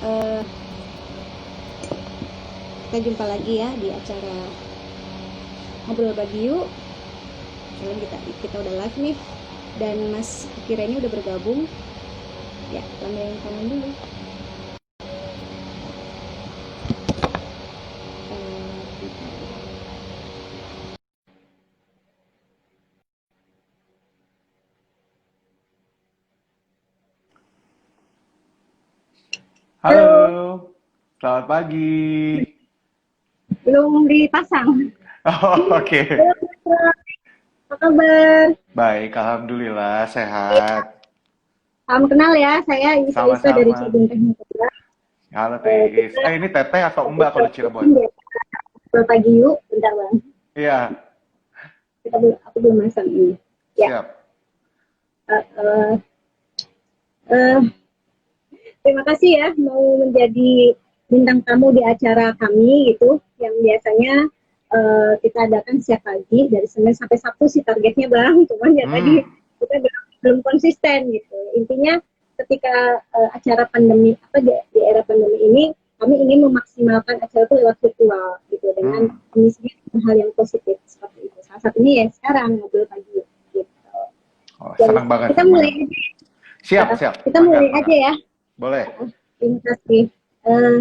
Eh, kita jumpa lagi ya di acara Ngobrol Pagi Yuk. Sekarang kita udah live nih, dan Mas Kira ini udah bergabung. Ya, lambaikan tangan dulu. Halo, selamat pagi. Belum dipasang. Oh, oke. Halo, Mas. Apa kabar? Baik, alhamdulillah sehat. Salam kenal ya, saya Isa dari Sama-sama. Cirebon Teknik. Halo Teis. Kita Ini Teteh atau Mbak kalau di Cirebon? Ngobrol Pagi Yuk. Bentar bang, Iya, aku belum masang ini. Ya, siap. eh, eh, eh, terima kasih ya mau menjadi bintang tamu di acara kami gitu, yang biasanya kita adakan setiap pagi dari Senin sampai Sabtu sih targetnya bang. Cuman ya tadi Hmm, kita belum konsisten gitu. Intinya ketika acara pandemi di era pandemi ini, kami ingin memaksimalkan acara itu lewat virtual gitu, dengan hmm. mengisinya hal yang positif seperti itu. Salah satunya ya sekarang ngobrol pagi gitu. Oh, Dan senang banget, kita senang mulai banget. Siap, aja, siap. kita Mangga, mulai mangga. aja ya. Boleh. Terima kasih.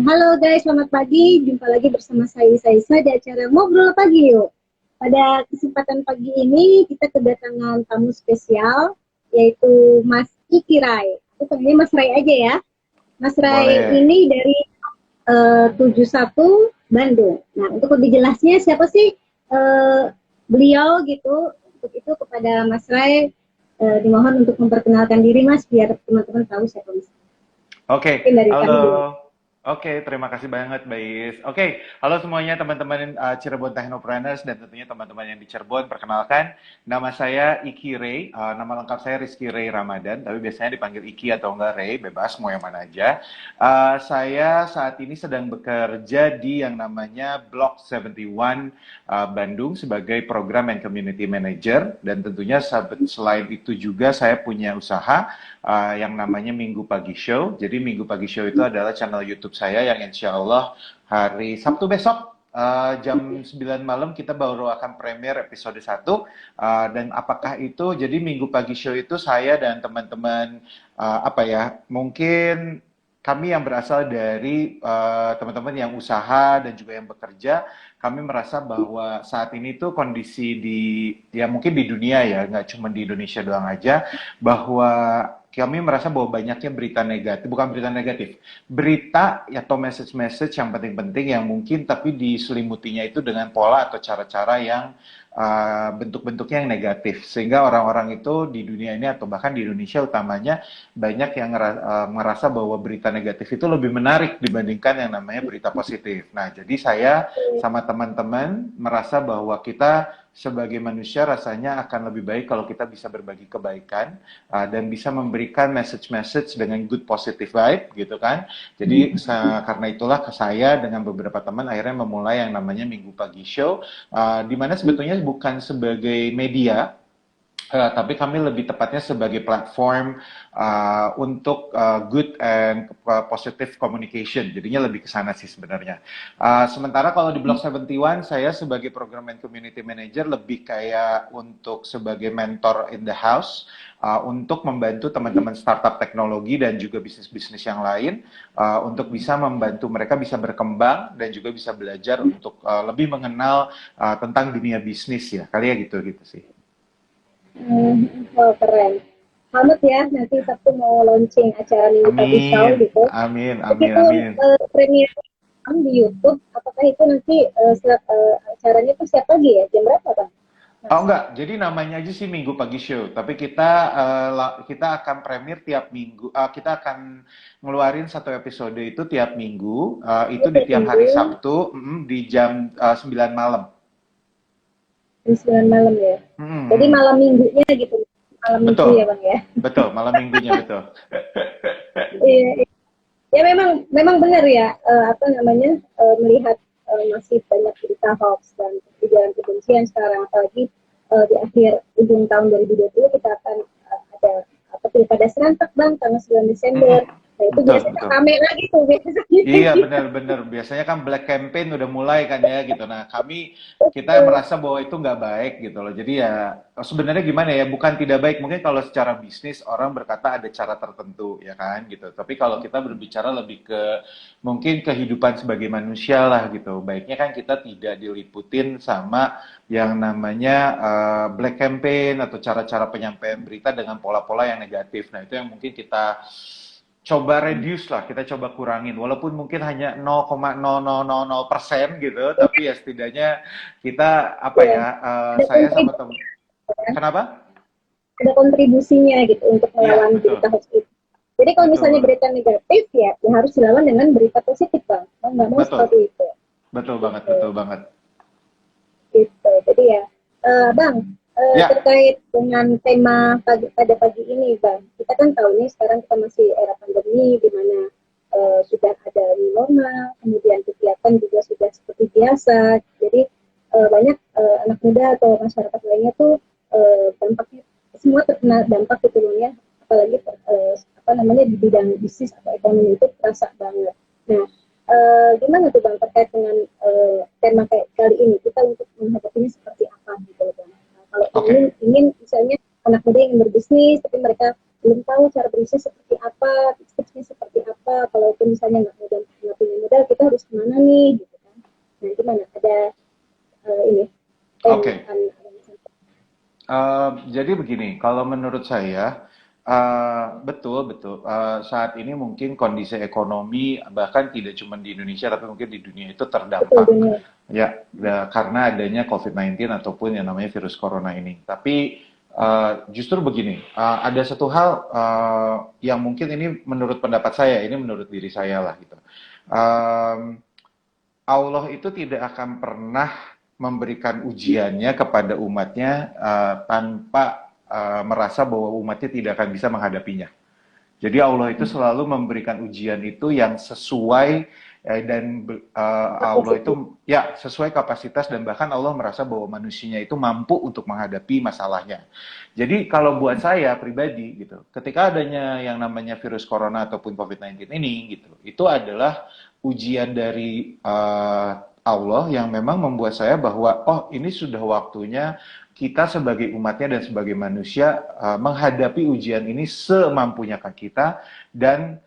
Halo guys, selamat pagi. Jumpa lagi bersama saya Isa di acara Ngobrol Pagi Yuk. Pada kesempatan pagi ini kita kedatangan tamu spesial, yaitu Mas Iki Rai. Aku panggilnya Mas Rai aja ya. Mas Rai Boleh. ini dari 71 Bandung. Nah, untuk lebih jelasnya siapa sih beliau gitu? Untuk itu kepada Mas Rai dimohon untuk memperkenalkan diri Mas, biar teman-teman tahu siapa Mas. Oke, Mungkin dari kami dulu. halo. Oke, terima kasih banget, Bais. Oke, halo semuanya teman-teman Cirebon Technopreneurs dan tentunya teman-teman yang di Cirebon. Perkenalkan, nama saya Iki Ray. Nama lengkap saya Rizky Ray Ramadan, tapi biasanya dipanggil Iki atau enggak Ray, bebas mau yang mana aja. Saya saat ini sedang bekerja di yang namanya Block 71 Bandung sebagai Program and Community Manager, dan tentunya selain itu juga saya punya usaha yang namanya Minggu Pagi Show. Jadi Minggu Pagi Show itu adalah channel YouTube saya yang insya Allah hari Sabtu besok jam 9 malam kita baru akan premier episode 1. Dan apakah itu, jadi Minggu Pagi Show itu saya dan teman-teman apa ya, mungkin kami yang berasal dari teman-teman yang usaha dan juga yang bekerja, kami merasa bahwa saat ini tuh kondisi di, ya mungkin di dunia ya, nggak cuma di Indonesia doang aja, bahwa kami merasa bahwa banyaknya berita negatif, bukan berita negatif, berita atau message-message yang penting-penting yang mungkin tapi diselimutinya itu dengan pola atau cara-cara yang bentuk-bentuknya yang negatif, sehingga orang-orang itu di dunia ini atau bahkan di Indonesia utamanya banyak yang merasa bahwa berita negatif itu lebih menarik dibandingkan yang namanya berita positif. Nah, jadi saya sama teman-teman merasa bahwa kita sebagai manusia rasanya akan lebih baik kalau kita bisa berbagi kebaikan dan bisa memberikan message-message dengan good positive vibe gitu kan. Jadi karena itulah saya dengan beberapa teman akhirnya memulai yang namanya Minggu Pagi Show, di mana sebetulnya bukan sebagai media, tapi kami lebih tepatnya sebagai platform untuk good and positive communication. Jadinya lebih ke sana sih sebenarnya. Sementara kalau di Block 71, saya sebagai program and community manager lebih kayak untuk sebagai mentor in the house, untuk membantu teman-teman startup teknologi dan juga bisnis-bisnis yang lain, untuk bisa membantu mereka bisa berkembang dan juga bisa belajar untuk lebih mengenal tentang dunia bisnis ya. Kali ya gitu sih. Oh, keren. Selamat ya, nanti Sabtu mau launching acara Minggu Pagi Show Amin, gitu. amin, Tapi amin, itu amin. premier di YouTube. Apakah itu nanti acaranya itu siap pagi ya? Jam berapa Bang? Oh Mas? enggak, jadi namanya aja sih Minggu Pagi Show. Tapi kita kita akan premier tiap minggu. Kita akan ngeluarin satu episode itu tiap minggu. Itu Ini di tiap tiap hari minggu, Sabtu, di jam 9 malam. jam 9 malam ya. Mm, Jadi mm. malam minggunya gitu. Malam minggu Betul, ya Bang ya. betul. Malam minggunya betul. Iya, ya memang benar ya, apa namanya, melihat masih banyak berita hoax dan ujaran kebencian sekarang, apalagi di akhir ujung tahun 2020 kita akan ada apa pilkada serentak bang tanggal 9 Mm, Desember. mm. Nah itu betul, biasanya betul. rame lagi tuh biasanya. Iya benar-benar biasanya kan black campaign udah mulai kan ya gitu. Nah kita Betul. merasa bahwa itu nggak baik gitu loh. Jadi ya sebenarnya gimana ya? Bukan tidak baik. Mungkin kalau secara bisnis orang berkata ada cara tertentu ya kan gitu. Tapi kalau kita berbicara lebih ke mungkin kehidupan sebagai manusia lah gitu. Baiknya kan kita tidak diliputin sama yang namanya black campaign atau cara-cara penyampaian berita dengan pola-pola yang negatif. Nah itu yang mungkin kita coba reduce lah, kita coba kurangin, walaupun mungkin hanya 0,0000% gitu, tapi ya setidaknya kita apa Iya, ya, ada saya sama kontribusi temen, ya. kenapa? Ada kontribusinya gitu untuk Iya melawan betul, berita hoax itu. Jadi kalau misalnya betul, berita negatif ya harus dilawan dengan berita positif bang. Mau nggak mau betul, seperti itu. betul banget, Gitu. betul banget. Gitu. Jadi ya, bang, Ya, terkait dengan tema pada pagi ini bang, kita kan tahu nih sekarang kita masih era pandemi di mana sudah ada new normal, kemudian kegiatan juga sudah seperti biasa. Jadi banyak anak muda atau masyarakat lainnya tuh dampaknya semua terkena dampak gitu loh ya, apalagi apa namanya di bidang bisnis atau ekonomi itu terasa banget. Nah, gimana tuh bang terkait dengan tema kayak kali ini kita untuk menghadapinya seperti apa gitu loh bang? Nah, kalau oke, ingin misalnya anak muda yang berbisnis tapi mereka belum tahu cara berbisnis seperti apa, tipsnya seperti apa, kalaupun misalnya nggak punya modal kita harus kemana nih gitu kan? Nah gimana ada ini yang oke. akan Jadi begini, kalau menurut saya, betul betul, saat ini mungkin kondisi ekonomi bahkan tidak cuma di Indonesia tapi mungkin di dunia itu betul terdampak dunia. ya karena adanya COVID-19 ataupun yang namanya virus corona ini. Tapi justru begini, ada satu hal yang mungkin ini menurut pendapat saya, ini menurut diri saya lah gitu. Em, Allah itu tidak akan pernah memberikan ujiannya kepada umatnya tanpa merasa bahwa umatnya tidak akan bisa menghadapinya. Jadi Allah itu selalu memberikan ujian itu yang sesuai dan Allah Positif. itu ya sesuai kapasitas dan bahkan Allah merasa bahwa manusianya itu mampu untuk menghadapi masalahnya. Jadi kalau buat saya pribadi gitu, ketika adanya yang namanya virus corona ataupun COVID-19 ini gitu, itu adalah ujian dari Allah yang memang membuat saya bahwa oh ini sudah waktunya kita sebagai umatnya dan sebagai manusia menghadapi ujian ini semampunya kita dan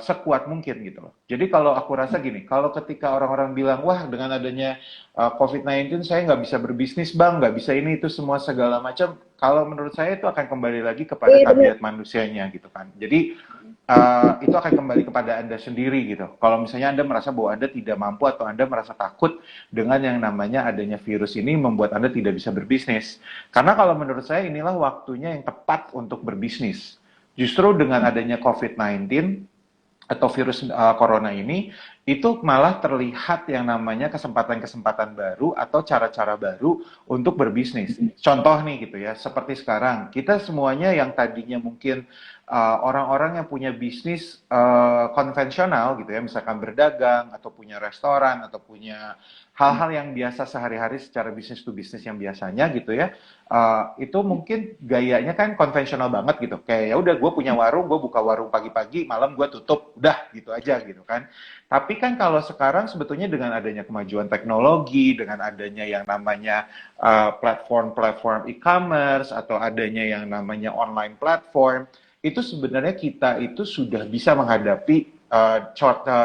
sekuat mungkin gitu loh. Jadi kalau aku rasa gini, kalau ketika orang-orang bilang, wah dengan adanya COVID-19 saya nggak bisa berbisnis bang, nggak bisa ini itu semua segala macam, kalau menurut saya itu akan kembali lagi kepada Iya benar. tabiat manusianya gitu kan. Jadi itu akan kembali kepada Anda sendiri gitu. Kalau misalnya Anda merasa bahwa Anda tidak mampu atau Anda merasa takut dengan yang namanya adanya virus ini membuat Anda tidak bisa berbisnis. Karena kalau menurut saya inilah waktunya yang tepat untuk berbisnis. Justru dengan adanya COVID-19 atau virus corona ini itu malah terlihat yang namanya kesempatan-kesempatan baru atau cara-cara baru untuk berbisnis. Contoh nih gitu ya, seperti sekarang kita semuanya yang tadinya mungkin orang-orang yang punya bisnis konvensional gitu ya, misalkan berdagang atau punya restoran atau punya hal-hal yang biasa sehari-hari secara bisnis to bisnis yang biasanya gitu ya, itu mungkin gayanya kan konvensional banget gitu. Kayak ya udah gue punya warung, gue buka warung pagi-pagi, malam gue tutup, udah gitu aja gitu kan. Tapi kan kalau sekarang sebetulnya dengan adanya kemajuan teknologi, dengan adanya yang namanya platform-platform e-commerce atau adanya yang namanya online platform, itu sebenarnya kita itu sudah bisa menghadapi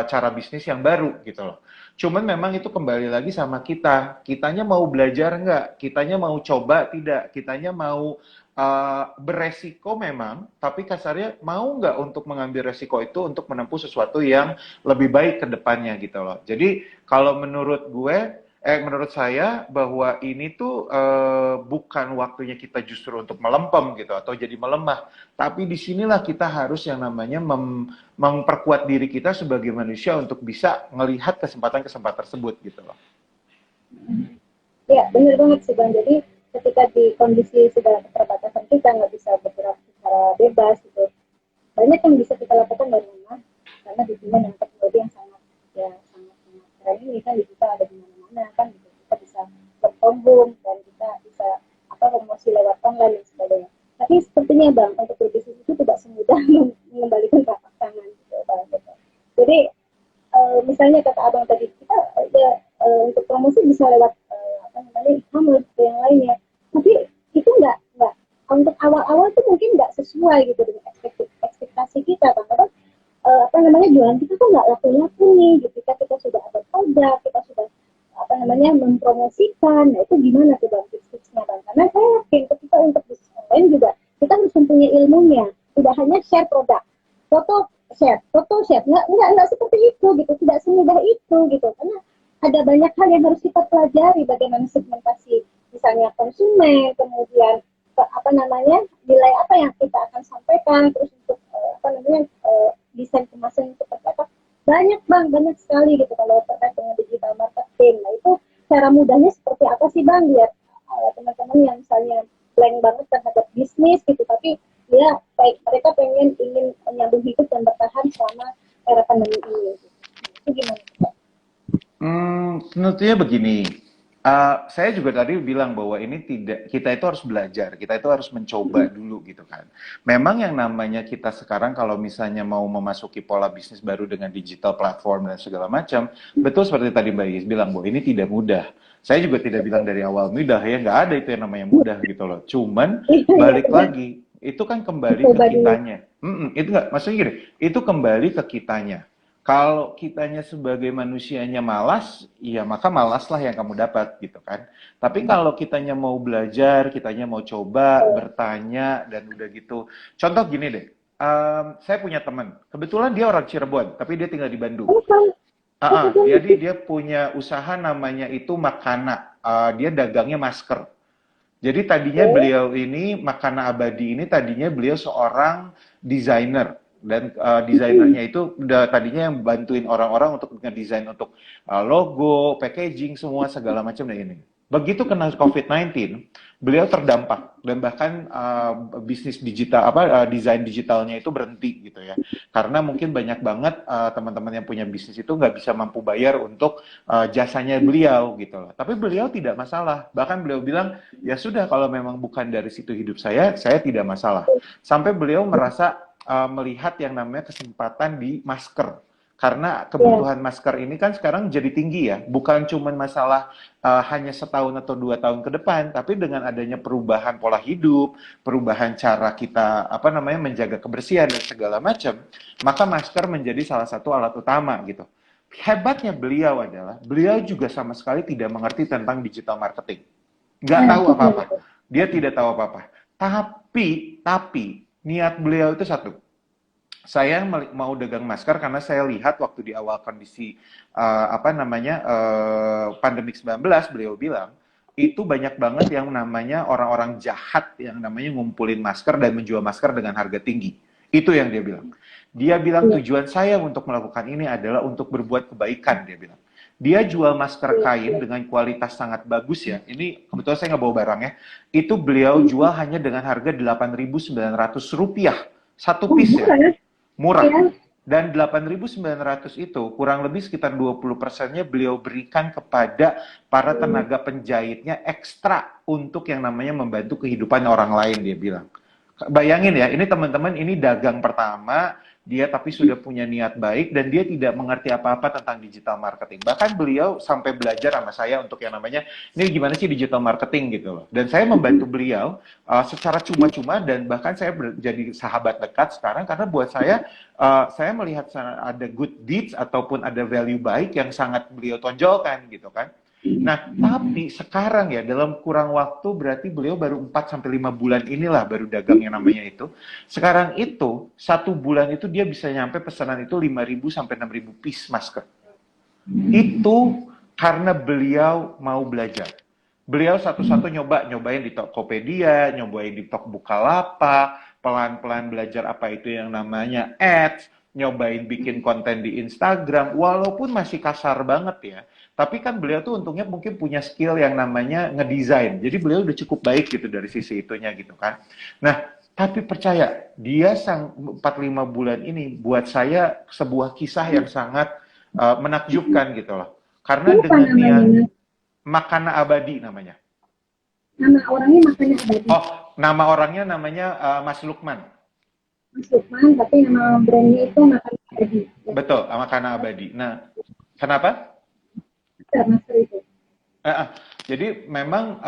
cara bisnis yang baru gitu loh. Cuman memang itu kembali lagi sama kita. Kitanya mau belajar nggak? Kitanya mau coba tidak? Kitanya mau beresiko memang, tapi kasarnya mau nggak untuk mengambil resiko itu untuk menempuh sesuatu yang lebih baik ke depannya gitu loh. Jadi kalau menurut saya bahwa ini tuh bukan waktunya kita justru untuk melempem gitu atau jadi melemah, tapi disinilah kita harus yang namanya memperkuat diri kita sebagai manusia untuk bisa melihat kesempatan-kesempatan tersebut gitu loh. Ya benar banget sih bang. Jadi ketika di kondisi sudah keterbatasan kita nggak bisa bergerak secara bebas gitu, banyak yang bisa kita lakukan dari rumah karena di sini dengan teknologi yang sangat ya sangat keren ini kan kita ada di mana-mana kan gitu. Kita bisa bertombong dan kita bisa apa promosi lewat online dan sebagainya. Tapi sepertinya bang untuk berbisnis itu tidak semudah mengembalikan telapak tangan. Jadi misalnya kata abang tadi kita untuk promosi bisa lewat apa namanya e-commerce yang lainnya, tapi itu nggak untuk awal-awal itu mungkin nggak sesuai gitu dengan ekspektasi kita, karena apa namanya jualan kita tuh nggak laku-laku nih. Ketika kita sudah ada produk, kita sudah apa namanya mempromosikan, nah itu gimana tuh bang tips-tipsnya bang? Karena saya yakin ketika untuk bisnis online juga kita harus mempunyai ilmunya, tidak hanya share produk, foto share, nggak seperti itu gitu, tidak semudah itu gitu, karena ada banyak hal yang harus kita pelajari, bagaimana segmentasi misalnya konsumen, kemudian apa namanya nilai apa yang kita akan sampaikan, terus untuk apa namanya desain kemasan seperti apa, banyak bang, banyak sekali gitu kalau terkait dengan digital marketing. Nah itu cara mudahnya seperti apa sih bang, biar teman-teman yang misalnya blank banget terhadap bisnis gitu, tapi ya baik mereka ingin menyambung hidup dan bertahan selama era pandemi ini gitu. Itu gimana? Tentunya begini. Saya juga tadi bilang bahwa ini tidak, kita itu harus belajar, kita itu harus mencoba dulu gitu kan. Memang yang namanya kita sekarang kalau misalnya mau memasuki pola bisnis baru dengan digital platform dan segala macam, betul seperti tadi Mbak Is bilang bahwa ini tidak mudah. Saya juga tidak bilang dari awal mudah ya, nggak ada itu yang namanya mudah gitu loh. Cuman balik lagi, itu kan kembali ke kitanya. Itu nggak, maksudnya gini, itu kembali ke kitanya. Kalau kitanya sebagai manusianya malas, ya maka malaslah yang kamu dapat gitu kan. Tapi kalau kitanya mau belajar, kitanya mau coba, bertanya, dan udah gitu. Contoh gini deh, saya punya teman, kebetulan dia orang Cirebon, tapi dia tinggal di Bandung. Jadi dia punya usaha namanya itu Makana, dia dagangnya masker. Jadi tadinya beliau ini, Makana Abadi ini tadinya beliau seorang desainer. Dan desainernya itu udah tadinya yang bantuin orang-orang untuk ngedesain untuk logo, packaging, semua segala macam dan ini. Begitu kena COVID-19, beliau terdampak dan bahkan bisnis digital desain digitalnya itu berhenti gitu ya. Karena mungkin banyak banget teman-teman yang punya bisnis itu nggak bisa mampu bayar untuk jasanya beliau gitu loh. Tapi beliau tidak masalah. Bahkan beliau bilang, ya sudah kalau memang bukan dari situ hidup saya tidak masalah. Sampai beliau merasa melihat yang namanya kesempatan di masker. Karena kebutuhan masker ini kan sekarang jadi tinggi ya, bukan cuma masalah hanya setahun atau 2 tahun ke depan, tapi dengan adanya perubahan pola hidup, perubahan cara kita apa namanya menjaga kebersihan dan segala macam, maka masker menjadi salah satu alat utama gitu. Hebatnya beliau adalah beliau juga sama sekali tidak mengerti tentang digital marketing, nggak tahu apa-apa, dia tidak tahu apa-apa. Tapi niat beliau itu satu. Saya mau dagang masker karena saya lihat waktu di awal kondisi pandemik 19, beliau bilang itu banyak banget yang namanya orang-orang jahat yang namanya ngumpulin masker dan menjual masker dengan harga tinggi. Itu yang dia bilang. Dia bilang tujuan saya untuk melakukan ini adalah untuk berbuat kebaikan, dia bilang. Dia jual masker kain dengan kualitas sangat bagus ya. Ini kebetulan saya nggak bawa barangnya. Itu beliau jual hanya dengan harga Rp8.900 satu piece ya. Murah. Dan 8.900 itu kurang lebih sekitar 20%-nya beliau berikan kepada para tenaga penjahitnya ekstra untuk yang namanya membantu kehidupan orang lain, dia bilang. Bayangin ya, ini teman-teman, ini dagang pertama, dia tapi sudah punya niat baik dan dia tidak mengerti apa-apa tentang digital marketing. Bahkan beliau sampai belajar sama saya untuk yang namanya, ini gimana sih digital marketing gitu loh. Dan saya membantu beliau secara cuma-cuma dan bahkan saya jadi sahabat dekat sekarang karena buat saya melihat ada good deeds ataupun ada value baik yang sangat beliau tonjolkan gitu kan. Nah, tapi sekarang ya dalam kurang waktu berarti beliau baru 4-5 bulan inilah baru dagang yang namanya itu. Sekarang itu 1 bulan itu dia bisa nyampe pesanan itu 5.000 sampai 6.000 piece masker. Itu karena beliau mau belajar. Beliau satu-satu nyobain di Tokopedia, nyobain di Tok Bukalapak, pelan-pelan belajar apa itu yang namanya ads, nyobain bikin konten di Instagram, walaupun masih kasar banget ya. Tapi kan beliau tuh untungnya mungkin punya skill yang namanya ngedesain. Jadi beliau udah cukup baik gitu dari sisi itunya gitu kan. Nah, tapi percaya, dia 4-5 bulan ini buat saya sebuah kisah yang sangat menakjubkan gitu loh. Karena dengan dia Makana Abadi namanya. Nama orangnya Makana Abadi. Oh, nama orangnya namanya Mas Lukman. Mas Lukman, tapi nama brandnya itu Makana Jadi, ya, Betul, makanan abadi. Nah, kenapa? masker itu. Eh, eh, jadi memang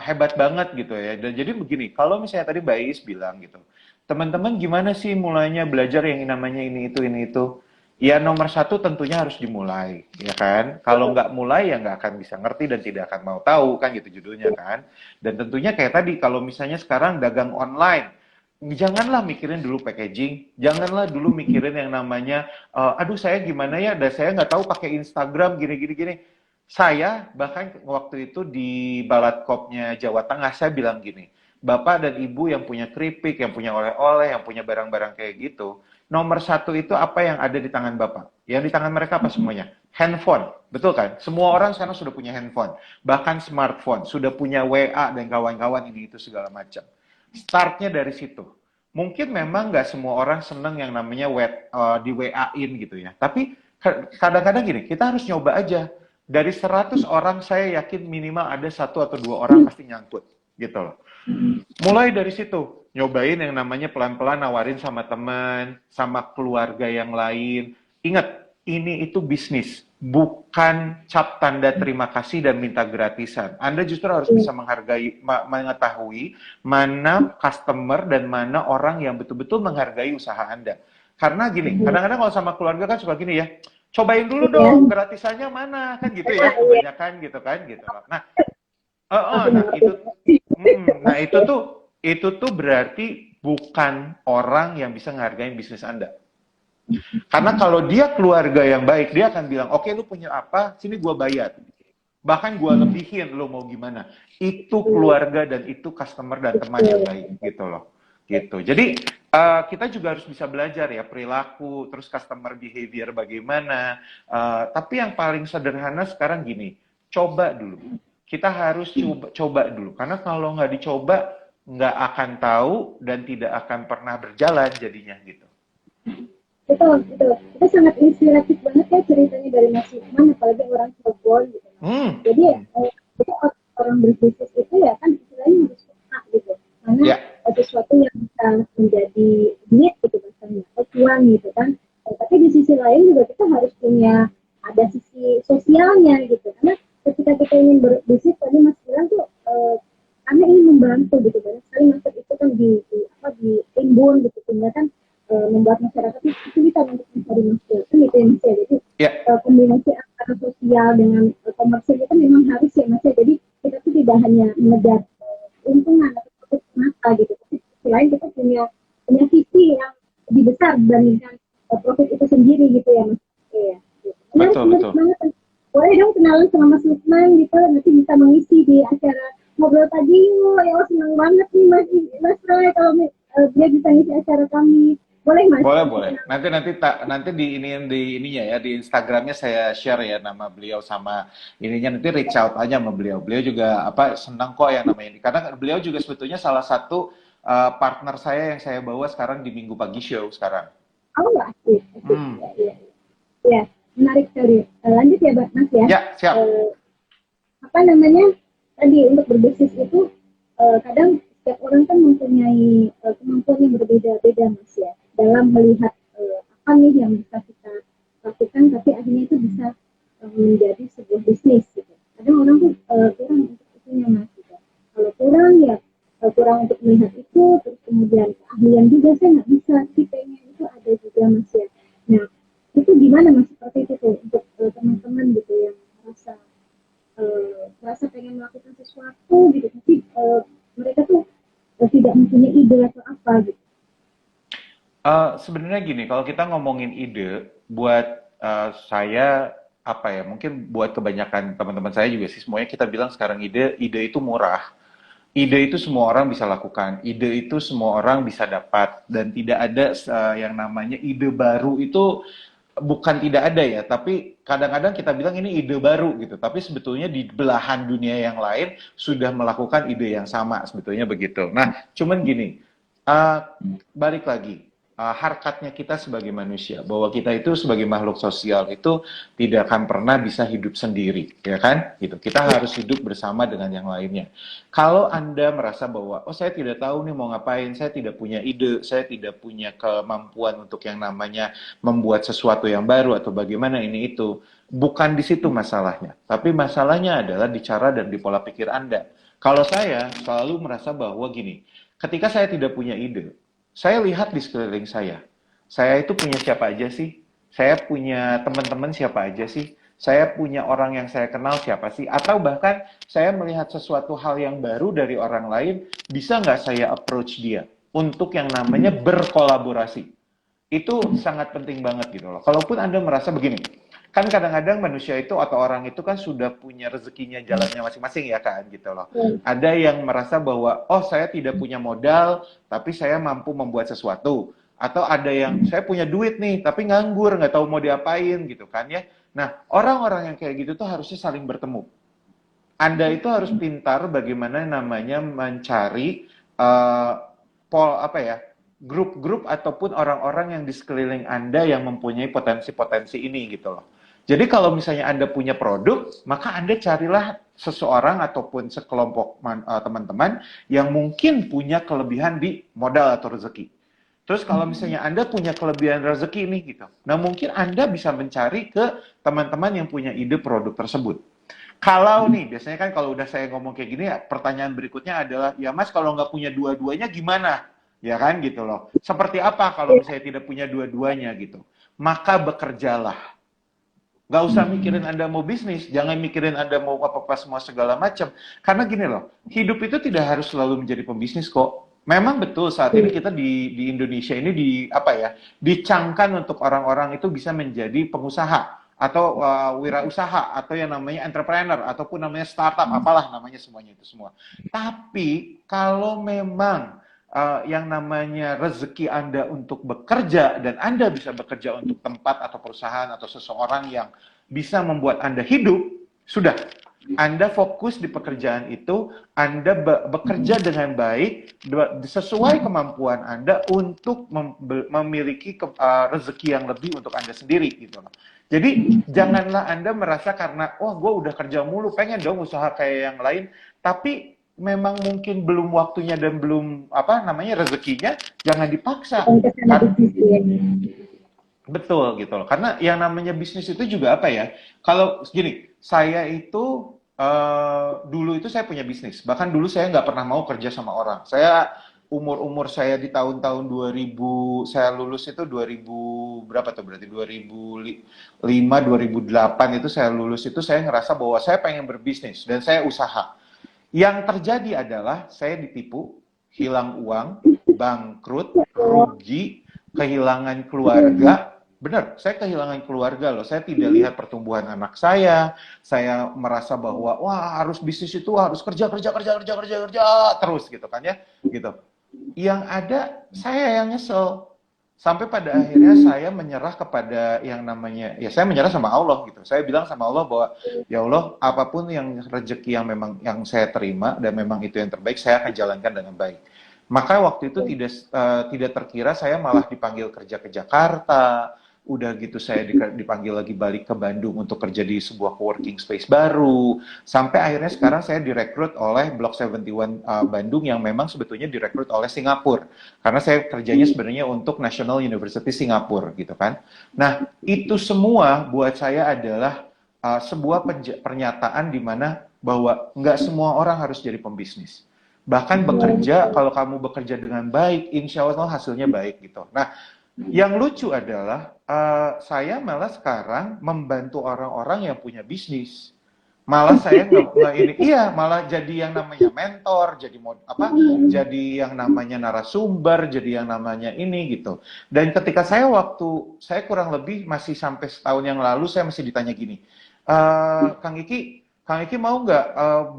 hebat banget gitu ya. Dan jadi begini, kalau misalnya tadi Bais bilang gitu, teman-teman gimana sih mulainya belajar yang namanya ini itu? Ya nomor satu tentunya harus dimulai, ya kan? Kalau nggak mulai ya nggak akan bisa ngerti dan tidak akan mau tahu kan gitu judulnya kan. Dan tentunya kayak tadi kalau misalnya sekarang dagang online, janganlah mikirin dulu packaging, janganlah dulu mikirin yang namanya, aduh saya gimana ya, dan saya nggak tahu pakai Instagram gini. Saya bahkan waktu itu di Balatkopnya Jawa Tengah, saya bilang gini, Bapak dan Ibu yang punya keripik, yang punya oleh-oleh, yang punya barang-barang kayak gitu, nomor satu itu apa yang ada di tangan Bapak? Yang di tangan mereka apa semuanya? Handphone, betul kan? Semua orang sekarang sudah punya handphone, bahkan smartphone, sudah punya WA dan kawan-kawan ini itu segala macam. Startnya dari situ. Mungkin memang nggak semua orang seneng yang namanya di WA-in gitu ya, tapi kadang-kadang gini, kita harus nyoba aja dari 100 orang saya yakin minimal ada satu atau dua orang pasti nyangkut gitu loh. Mulai dari situ, nyobain yang namanya pelan-pelan nawarin sama teman, sama keluarga yang lain. Ingat, ini itu bisnis, bukan cap tanda terima kasih dan minta gratisan. Anda justru harus bisa mengetahui mana customer dan mana orang yang betul-betul menghargai usaha Anda. Karena gini, kadang-kadang kalau sama keluarga kan suka gini ya, cobain dulu dong gratisannya mana kan gitu ya, kebanyakan gitu kan gitu. Nah itu tuh berarti bukan orang yang bisa ngehargain bisnis Anda. Karena kalau dia keluarga yang baik, dia akan bilang, oke, lu punya apa, sini gua bayar. Bahkan gua lebihin, lu mau gimana. Itu keluarga dan itu customer dan teman yang baik gitu loh. Gitu. Jadi kita juga harus bisa belajar ya perilaku, terus customer behavior bagaimana. Tapi yang paling sederhana sekarang gini, coba dulu. Kita harus coba dulu. Karena kalau nggak dicoba, nggak akan tahu dan tidak akan pernah berjalan jadinya gitu. Betul. Itu sangat inspiratif banget ya ceritanya dari Mas Lukman, apalagi orang Cirebon gitu. Jadi orang berbisnis itu ya kan istilahnya harus suka gitu. Karena sesuatu yang bisa menjadi duit gitu bahasanya, atau cuan gitu kan. Tapi di sisi lain juga kita harus punya ada sisi sosialnya gitu. Karena ketika kita ingin berbisnis tadi Mas bilang tuh karena ingin membantu gitu, banyak sekali maksud itu kan di timbun gitu, sehingga kan membuat masyarakat itu kesulitan untuk mencari masker kan gitu ya Mas ya. Jadi kombinasi antara sosial dengan komersil itu memang harus ya Mas ya. Jadi kita tuh tidak hanya mengejar keuntungan atau profit semata gitu, tapi selain kita punya visi yang lebih besar dibandingkan profit itu sendiri gitu ya Mas. Iya. Menarik banget. Boleh dong kenalan sama Mas Lukman gitu, nanti bisa mengisi di acara ngobrol pagi yuk. Ya senang banget nih Mas Roy kalau dia bisa ngisi acara kami. Boleh Mas? Boleh. Nanti di ininya ya, di Instagramnya saya share ya nama beliau sama ininya, nanti reach out aja sama beliau. Beliau juga senang kok yang namanya ini. Karena beliau juga sebetulnya salah satu partner saya yang saya bawa sekarang di Minggu Pagi Show sekarang. Oh, asik. Ya, menarik sekali. Lanjut ya, Mas ya. Ya, siap. Apa namanya? Tadi untuk berbisnis itu kadang setiap orang kan mempunyai kemampuan yang berbeda-beda Mas ya, dalam melihat apa nih yang bisa kita lakukan, tapi akhirnya itu bisa menjadi sebuah bisnis gitu. Kadang orang tuh kurang untuk itunya Mas gitu. Kalau kurang ya kurang untuk melihat itu, terus kemudian keahlian juga saya nggak bisa sih, pengen itu ada juga Mas ya. Nah itu gimana Mas seperti itu tuh untuk teman-teman gitu yang merasa pengen melakukan sesuatu gitu, tapi mereka tuh tidak mempunyai ide atau apa gitu. Sebenarnya gini, kalau kita ngomongin ide, buat saya mungkin buat kebanyakan teman-teman saya juga sih, semuanya kita bilang sekarang ide itu murah. Ide itu semua orang bisa lakukan, ide itu semua orang bisa dapat, dan tidak ada yang namanya ide baru itu bukan tidak ada ya, tapi kadang-kadang kita bilang ini ide baru gitu, tapi sebetulnya di belahan dunia yang lain sudah melakukan ide yang sama, sebetulnya begitu. Nah, cuman gini, balik lagi, harkatnya kita sebagai manusia, bahwa kita itu sebagai makhluk sosial itu tidak akan pernah bisa hidup sendiri, ya kan? Gitu. Kita harus hidup bersama dengan yang lainnya. Kalau Anda merasa bahwa, oh saya tidak tahu nih mau ngapain, saya tidak punya ide, saya tidak punya kemampuan untuk yang namanya membuat sesuatu yang baru atau bagaimana ini itu, bukan di situ masalahnya. Tapi masalahnya adalah di cara dan di pola pikir Anda. Kalau saya selalu merasa bahwa gini, ketika saya tidak punya ide, saya lihat di sekeliling saya. Saya itu punya siapa aja sih? Saya punya teman-teman siapa aja sih? Saya punya orang yang saya kenal siapa sih? Atau bahkan saya melihat sesuatu hal yang baru dari orang lain, bisa nggak saya approach dia untuk yang namanya berkolaborasi? Itu sangat penting banget gitu loh. Kalaupun Anda merasa begini, kan kadang-kadang manusia itu atau orang itu kan sudah punya rezekinya jalannya masing-masing ya kan gitu loh. Ada yang merasa bahwa oh saya tidak punya modal tapi saya mampu membuat sesuatu, atau ada yang saya punya duit nih tapi nganggur nggak tahu mau diapain gitu kan ya. Nah orang-orang yang kayak gitu tuh harusnya saling bertemu. Anda itu harus pintar bagaimana namanya mencari apa ya, grup-grup ataupun orang-orang yang di sekeliling Anda yang mempunyai potensi-potensi ini gitu loh. Jadi kalau misalnya Anda punya produk, maka Anda carilah seseorang ataupun sekelompok teman-teman yang mungkin punya kelebihan di modal atau rezeki. Terus kalau misalnya Anda punya kelebihan rezeki nih gitu, nah mungkin Anda bisa mencari ke teman-teman yang punya ide produk tersebut. Kalau nih, biasanya kan kalau udah saya ngomong kayak gini, ya, pertanyaan berikutnya adalah, ya Mas kalau nggak punya dua-duanya gimana? Ya kan gitu loh. Seperti apa kalau misalnya tidak punya dua-duanya gitu? Maka bekerjalah. Nggak usah mikirin Anda mau bisnis, jangan mikirin Anda mau apa-apa semua segala macam. Karena gini loh, hidup itu tidak harus selalu menjadi pembisnis kok. Memang betul saat ini kita di Indonesia ini dicangkan untuk orang-orang itu bisa menjadi pengusaha atau wirausaha atau yang namanya entrepreneur ataupun namanya startup, apalah namanya semuanya itu semua. Tapi kalau memang yang namanya rezeki Anda untuk bekerja dan Anda bisa bekerja untuk tempat atau perusahaan atau seseorang yang bisa membuat Anda hidup, sudah. Anda fokus di pekerjaan itu, Anda bekerja dengan baik sesuai kemampuan Anda untuk memiliki rezeki yang lebih untuk Anda sendiri gitu loh. Jadi janganlah Anda merasa karena wah gue udah kerja mulu pengen dong usaha kayak yang lain, tapi memang mungkin belum waktunya dan belum apa namanya rezekinya, jangan dipaksa. Betul gitu loh. Karena yang namanya bisnis itu juga apa ya? Kalau gini, saya itu dulu itu saya punya bisnis. Bahkan dulu saya nggak pernah mau kerja sama orang. Saya umur saya di tahun-tahun 2000, saya lulus itu 2000 berapa tuh berarti 2005, 2008 itu saya lulus itu saya ngerasa bahwa saya pengen berbisnis dan saya usaha. Yang terjadi adalah saya ditipu, hilang uang, bangkrut, rugi, kehilangan keluarga. Benar, saya kehilangan keluarga loh. Saya tidak lihat pertumbuhan anak saya. Saya merasa bahwa wah harus bisnis itu harus kerja terus gitu kan ya, gitu. Yang ada saya yang nyesel. Sampai pada akhirnya saya menyerah kepada yang namanya, ya saya menyerah sama Allah gitu. Saya bilang sama Allah bahwa, ya Allah, apapun yang rezeki yang memang yang saya terima dan memang itu yang terbaik, saya akan jalankan dengan baik. Maka waktu itu tidak terkira saya malah dipanggil kerja ke Jakarta. Udah gitu saya dipanggil lagi balik ke Bandung untuk kerja di sebuah coworking space baru. Sampai akhirnya sekarang saya direkrut oleh Block 71 Bandung yang memang sebetulnya direkrut oleh Singapura. Karena saya kerjanya sebenarnya untuk National University Singapura gitu kan. Nah, itu semua buat saya adalah sebuah pernyataan di mana bahwa nggak semua orang harus jadi pembisnis. Bahkan bekerja, kalau kamu bekerja dengan baik, insya Allah hasilnya baik gitu. Nah, yang lucu adalah saya malah sekarang membantu orang-orang yang punya bisnis. Malah saya nggak ini, iya malah jadi yang namanya mentor, jadi yang namanya narasumber, jadi yang namanya ini gitu. Dan ketika saya kurang lebih masih sampai setahun yang lalu saya masih ditanya gini, Kang Iki mau nggak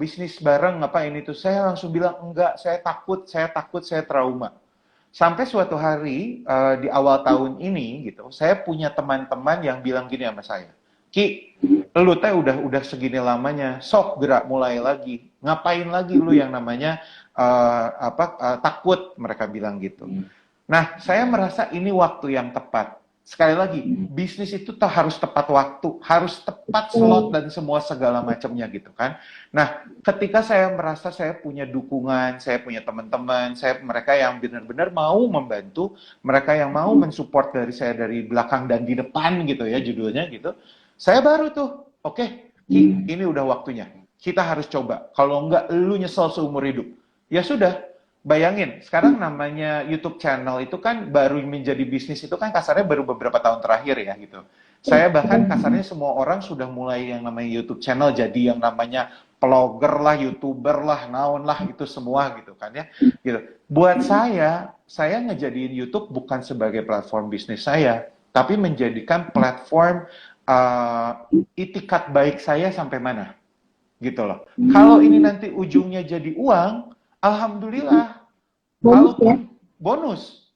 bisnis bareng apa ini tuh? Saya langsung bilang enggak, saya takut, saya trauma. Sampai suatu hari di awal tahun ini gitu, saya punya teman-teman yang bilang gini sama saya, Ki, lu teh udah segini lamanya, sok gerak mulai lagi, ngapain lagi lu yang namanya takut, mereka bilang gitu. Nah, saya merasa ini waktu yang tepat. Sekali lagi, bisnis itu harus tepat waktu, harus tepat slot dan semua segala macamnya gitu kan. Nah, ketika saya merasa saya punya dukungan, saya punya teman-teman, mereka yang benar-benar mau membantu, mereka yang mau mensupport dari saya dari belakang dan di depan gitu ya judulnya gitu. Saya baru tuh, oke, Ki, ini udah waktunya. Kita harus coba. Kalau enggak, lu nyesel seumur hidup. Ya sudah, bayangin, sekarang namanya YouTube channel itu kan baru menjadi bisnis itu kan kasarnya baru beberapa tahun terakhir ya gitu. Saya bahkan kasarnya semua orang sudah mulai yang namanya YouTube channel jadi yang namanya vlogger lah, YouTuber lah, naon lah itu semua gitu kan ya. Gitu. Buat saya ngejadiin YouTube bukan sebagai platform bisnis saya, tapi menjadikan platform itikat baik saya sampai mana gitu loh. Kalau ini nanti ujungnya jadi uang, alhamdulillah. Bonus ya.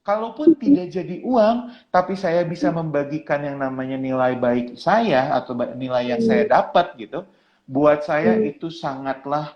Kalaupun tidak jadi uang, tapi saya bisa membagikan yang namanya nilai baik saya atau nilai yang saya dapat gitu, buat saya itu sangatlah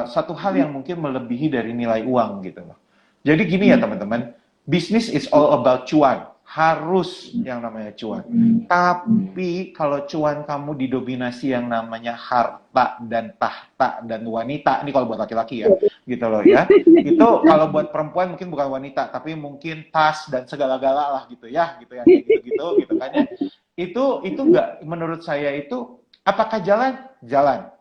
satu hal yang mungkin melebihi dari nilai uang gitu loh. Jadi gini ya teman-teman, bisnis is all about cuan, harus yang namanya cuan. Tapi kalau cuan kamu didominasi yang namanya harta dan tahta dan wanita, ini kalau buat laki-laki ya, gitu loh ya. Itu kalau buat perempuan mungkin bukan wanita, tapi mungkin tas dan segala-gala lah gitu ya, gitu yang kayak gitu-gitu, gitu kan ya. Itu nggak, menurut saya itu, apakah jalan? Jalan.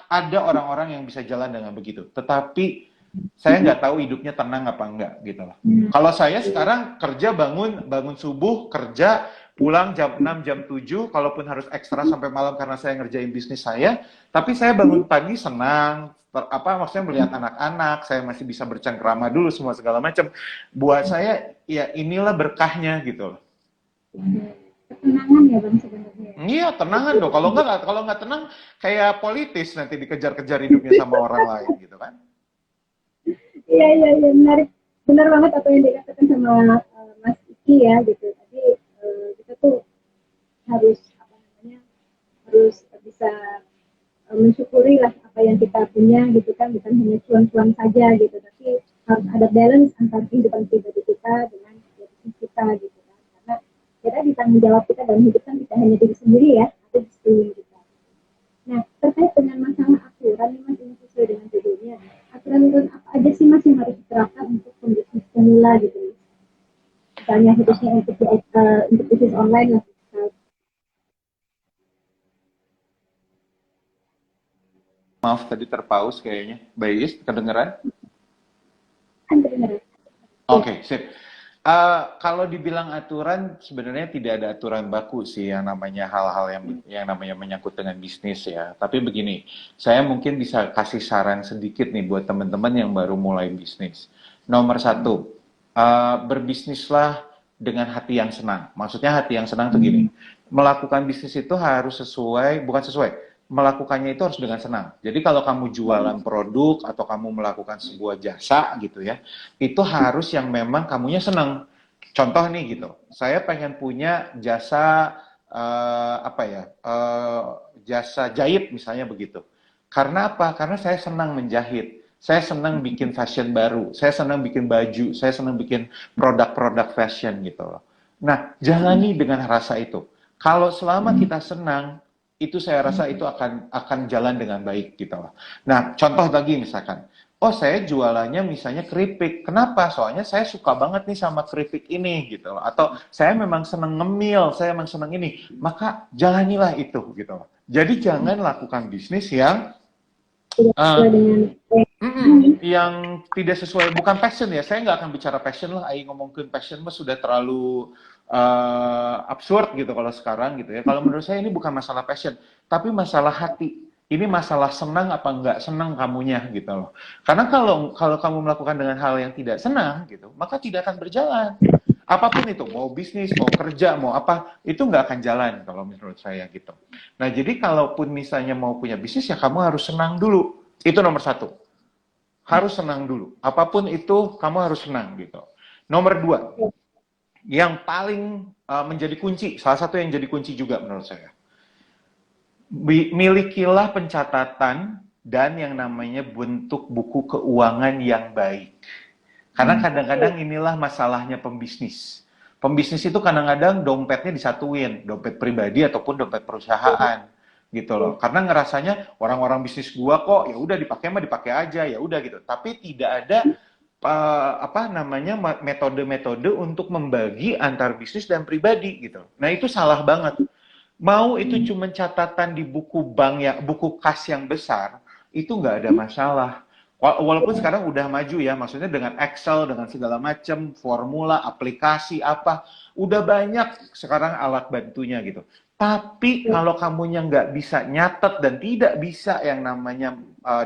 Ada orang-orang yang bisa jalan dengan begitu, tetapi saya nggak tahu hidupnya tenang apa enggak gitu loh. Kalau saya sekarang kerja bangun subuh, kerja, pulang jam 6, jam 7, kalaupun harus ekstra sampai malam karena saya ngerjain bisnis saya, tapi saya bangun pagi senang, maksudnya melihat anak-anak, saya masih bisa bercengkrama dulu semua segala macam. Buat saya ya inilah berkahnya gitu loh. Ketenangan ya Bang sebenarnya. Iya, tenangan dong. Kalau nggak tenang kayak politis nanti dikejar-kejar hidupnya sama orang lain gitu kan. Iya, iya, iya, menarik. Benar banget apa yang dikatakan sama Mas Iki ya gitu. Tadi kita tuh harus apa namanya, harus bisa mensyukuri lah apa yang kita punya gitu kan, bukan hanya cuan-cuan saja gitu, tapi harus ada balance antara kehidupan pribadi kita dengan bisnis kita gitu kan. Karena kita ditanggung jawab kita dalam hidup kan tidak hanya diri sendiri ya, tapi di sekeliling kita. Nah, terkait dengan masalah aturan nih Mas, ini sesuai dengan judulnya. Aturan-aturan apa aja sih Mas yang harus diterapkan untuk pembisnis pemula gitu? Misalnya khususnya untuk bisnis online lah. Maaf tadi terpaus kayaknya. Bayis, kedengeran? Kan kedengeran. Oke, sip. Kalau dibilang aturan, sebenarnya tidak ada aturan baku sih yang namanya hal-hal yang namanya menyangkut dengan bisnis ya. Tapi begini, saya mungkin bisa kasih saran sedikit nih buat teman-teman yang baru mulai bisnis. Nomor satu, berbisnislah dengan hati yang senang. Maksudnya hati yang senang tuh gini, melakukan bisnis itu harus bukan sesuai, melakukannya itu harus dengan senang. Jadi kalau kamu jualan produk atau kamu melakukan sebuah jasa gitu ya, itu harus yang memang kamunya senang. Contoh nih gitu, saya pengen punya jasa jasa jahit misalnya begitu. Karena apa? Karena saya senang menjahit. Saya senang bikin fashion baru, saya senang bikin baju, saya senang bikin produk-produk fashion gitu loh. Nah, jalani dengan rasa itu. Kalau selama kita senang, itu saya rasa itu akan jalan dengan baik gitu loh. Nah, contoh lagi misalkan, oh saya jualannya misalnya keripik. Kenapa? Soalnya saya suka banget nih sama keripik ini gitu loh. Atau saya memang seneng ngemil, saya memang seneng ini. Maka jalanilah itu gitu loh. Jadi jangan lakukan bisnis yang yang tidak sesuai, bukan passion ya. Saya nggak akan bicara passion lah. Aing ngomongin passion mah sudah terlalu absurd gitu kalau sekarang gitu ya. Kalau menurut saya ini bukan masalah passion, tapi masalah hati. Ini masalah senang apa enggak senang kamunya gitu loh. Karena kalau kamu melakukan dengan hal yang tidak senang gitu, maka tidak akan berjalan. Apapun itu, mau bisnis, mau kerja, mau apa, itu nggak akan jalan kalau menurut saya gitu. Nah, jadi kalaupun misalnya mau punya bisnis ya kamu harus senang dulu. Itu nomor satu. Harus senang dulu. Apapun itu kamu harus senang gitu. Nomor dua, yang paling menjadi kunci, salah satu yang jadi kunci juga menurut saya. Milikilah pencatatan dan yang namanya bentuk buku keuangan yang baik. Karena kadang-kadang inilah masalahnya pembisnis. Pembisnis itu kadang-kadang dompetnya disatuin, dompet pribadi ataupun dompet perusahaan gitu loh. Karena ngerasanya orang-orang bisnis gua kok ya udah dipakai mah dipakai aja ya udah gitu. Tapi tidak ada apa namanya metode-metode untuk membagi antar bisnis dan pribadi gitu. Nah, itu salah banget. Mau itu cuma catatan di buku bank ya, buku kas yang besar, itu nggak ada masalah. Walaupun sekarang udah maju ya, maksudnya dengan Excel, dengan segala macam, formula, aplikasi, apa, udah banyak sekarang alat bantunya gitu. Tapi kalau kamunya nggak bisa nyatet dan tidak bisa yang namanya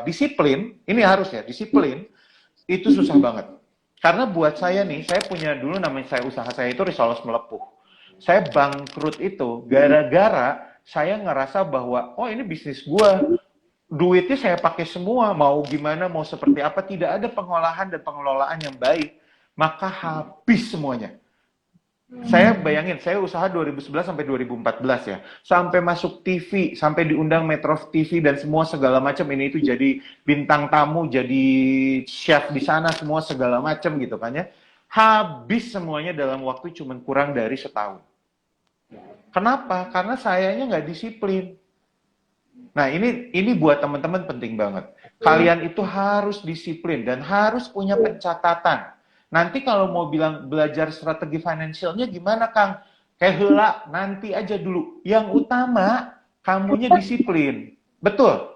disiplin, ini harus ya, disiplin, itu susah banget. Karena buat saya nih, saya punya dulu namanya usaha saya itu risoles melepuh. Saya bangkrut itu gara-gara saya ngerasa bahwa oh ini bisnis gua, duitnya saya pakai semua, mau gimana, mau seperti apa, tidak ada pengolahan dan pengelolaan yang baik, maka habis semuanya. Saya bayangin, saya usaha 2011 sampai 2014 ya, sampai masuk TV, sampai diundang Metro TV dan semua segala macam, ini itu jadi bintang tamu, jadi chef di sana, semua segala macam gitu kan ya. Habis semuanya dalam waktu cuma kurang dari setahun. Kenapa? Karena sayanya nggak disiplin. Nah, ini buat teman-teman penting banget. Kalian itu harus disiplin dan harus punya pencatatan. Nanti kalau mau bilang belajar strategi finansialnya gimana, Kang? Kayak hela, nanti aja dulu. Yang utama, kamunya disiplin. Betul.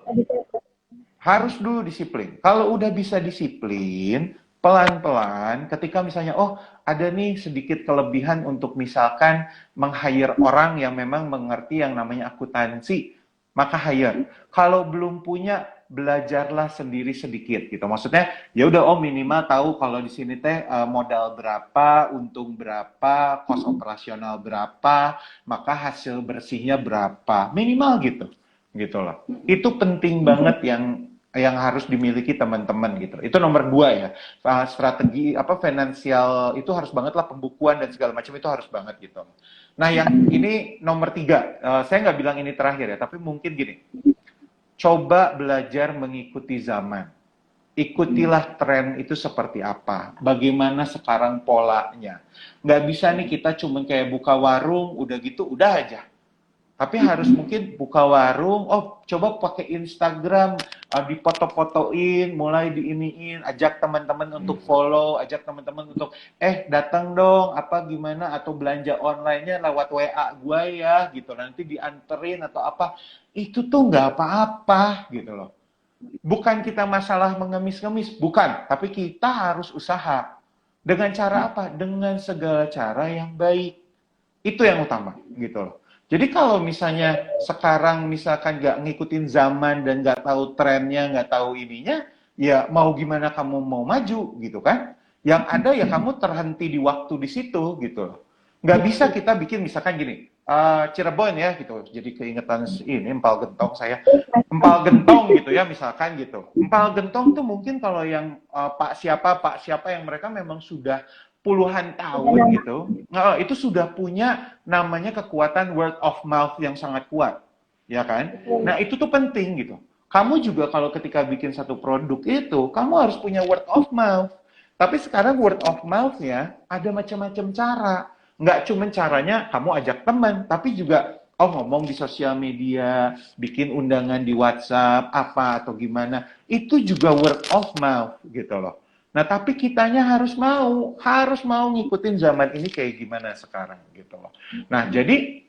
Harus dulu disiplin. Kalau udah bisa disiplin, pelan-pelan, ketika misalnya, oh ada nih sedikit kelebihan untuk misalkan meng-hire orang yang memang mengerti yang namanya akuntansi, maka hire. Kalau belum punya, belajarlah sendiri sedikit gitu. Maksudnya, ya udah oh minimal tahu kalau di sini teh modal berapa, untung berapa, kos operasional berapa, maka hasil bersihnya berapa. Minimal gitu. Gitu loh. Itu penting banget yang harus dimiliki teman-teman gitu. Itu nomor 2 ya. Strategi apa finansial itu harus banget lah, pembukuan dan segala macam itu harus banget gitu. Nah, yang ini nomor 3, saya nggak bilang ini terakhir ya, tapi mungkin gini, coba belajar mengikuti zaman. Ikutilah tren itu seperti apa, bagaimana sekarang polanya. Nggak bisa nih kita cuma kayak buka warung, udah gitu, udah aja. Tapi harus mungkin buka warung, oh coba pakai Instagram, dipoto-fotoin, mulai diiniin, ajak teman-teman untuk follow, ajak teman-teman untuk, datang dong, apa gimana, atau belanja online-nya lewat WA gue ya, gitu, nanti dianterin atau apa, itu tuh nggak apa-apa, gitu loh. Bukan kita masalah mengemis-ngemis, bukan, tapi kita harus usaha. Dengan cara apa? Dengan segala cara yang baik. Itu yang utama, gitu loh. Jadi kalau misalnya sekarang misalkan nggak ngikutin zaman dan nggak tahu trennya, nggak tahu ininya, ya mau gimana kamu mau maju gitu kan? Yang ada ya kamu terhenti di waktu di situ gitu loh. Nggak bisa kita bikin misalkan gini, Cirebon ya gitu, jadi keingetan ini empal gentong saya, empal gentong gitu ya misalkan gitu. Empal gentong tuh mungkin kalau yang pak siapa yang mereka memang sudah puluhan tahun gitu, itu sudah punya namanya kekuatan word of mouth yang sangat kuat, ya kan? Nah itu tuh penting gitu. Kamu juga kalau ketika bikin satu produk itu, kamu harus punya word of mouth. Tapi sekarang word of mouth-nya ada macam-macam cara. Nggak cuma caranya kamu ajak teman, tapi juga ngomong di sosial media, bikin undangan di WhatsApp, apa atau gimana. Itu juga word of mouth gitu loh. Nah, tapi kitanya harus mau ngikutin zaman ini kayak gimana sekarang gitu loh. Nah, jadi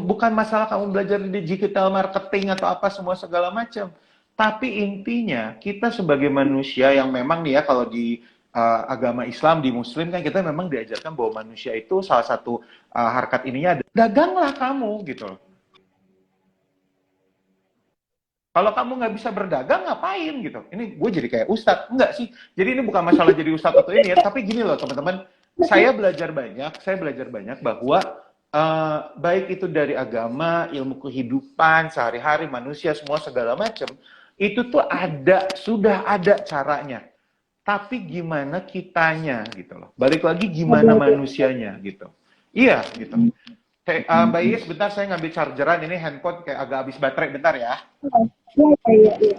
bukan masalah kamu belajar di digital marketing atau apa semua segala macam. Tapi intinya kita sebagai manusia yang memang nih ya kalau di agama Islam, di Muslim kan kita memang diajarkan bahwa manusia itu salah satu harkat ininya daganglah kamu gitu loh. Kalau kamu nggak bisa berdagang, ngapain gitu? Ini gue jadi kayak ustadz. Enggak sih. Jadi ini bukan masalah jadi ustadz atau ini ya. Tapi gini loh teman-teman. Saya belajar banyak bahwa baik itu dari agama, ilmu kehidupan, sehari-hari, manusia, semua segala macam. Itu tuh sudah ada caranya. Tapi gimana kitanya gitu loh. Balik lagi gimana manusianya gitu. Iya gitu. Mbak Iis, bentar saya ngambil chargeran. Ini handphone kayak agak habis baterai. Bentar ya. Iya.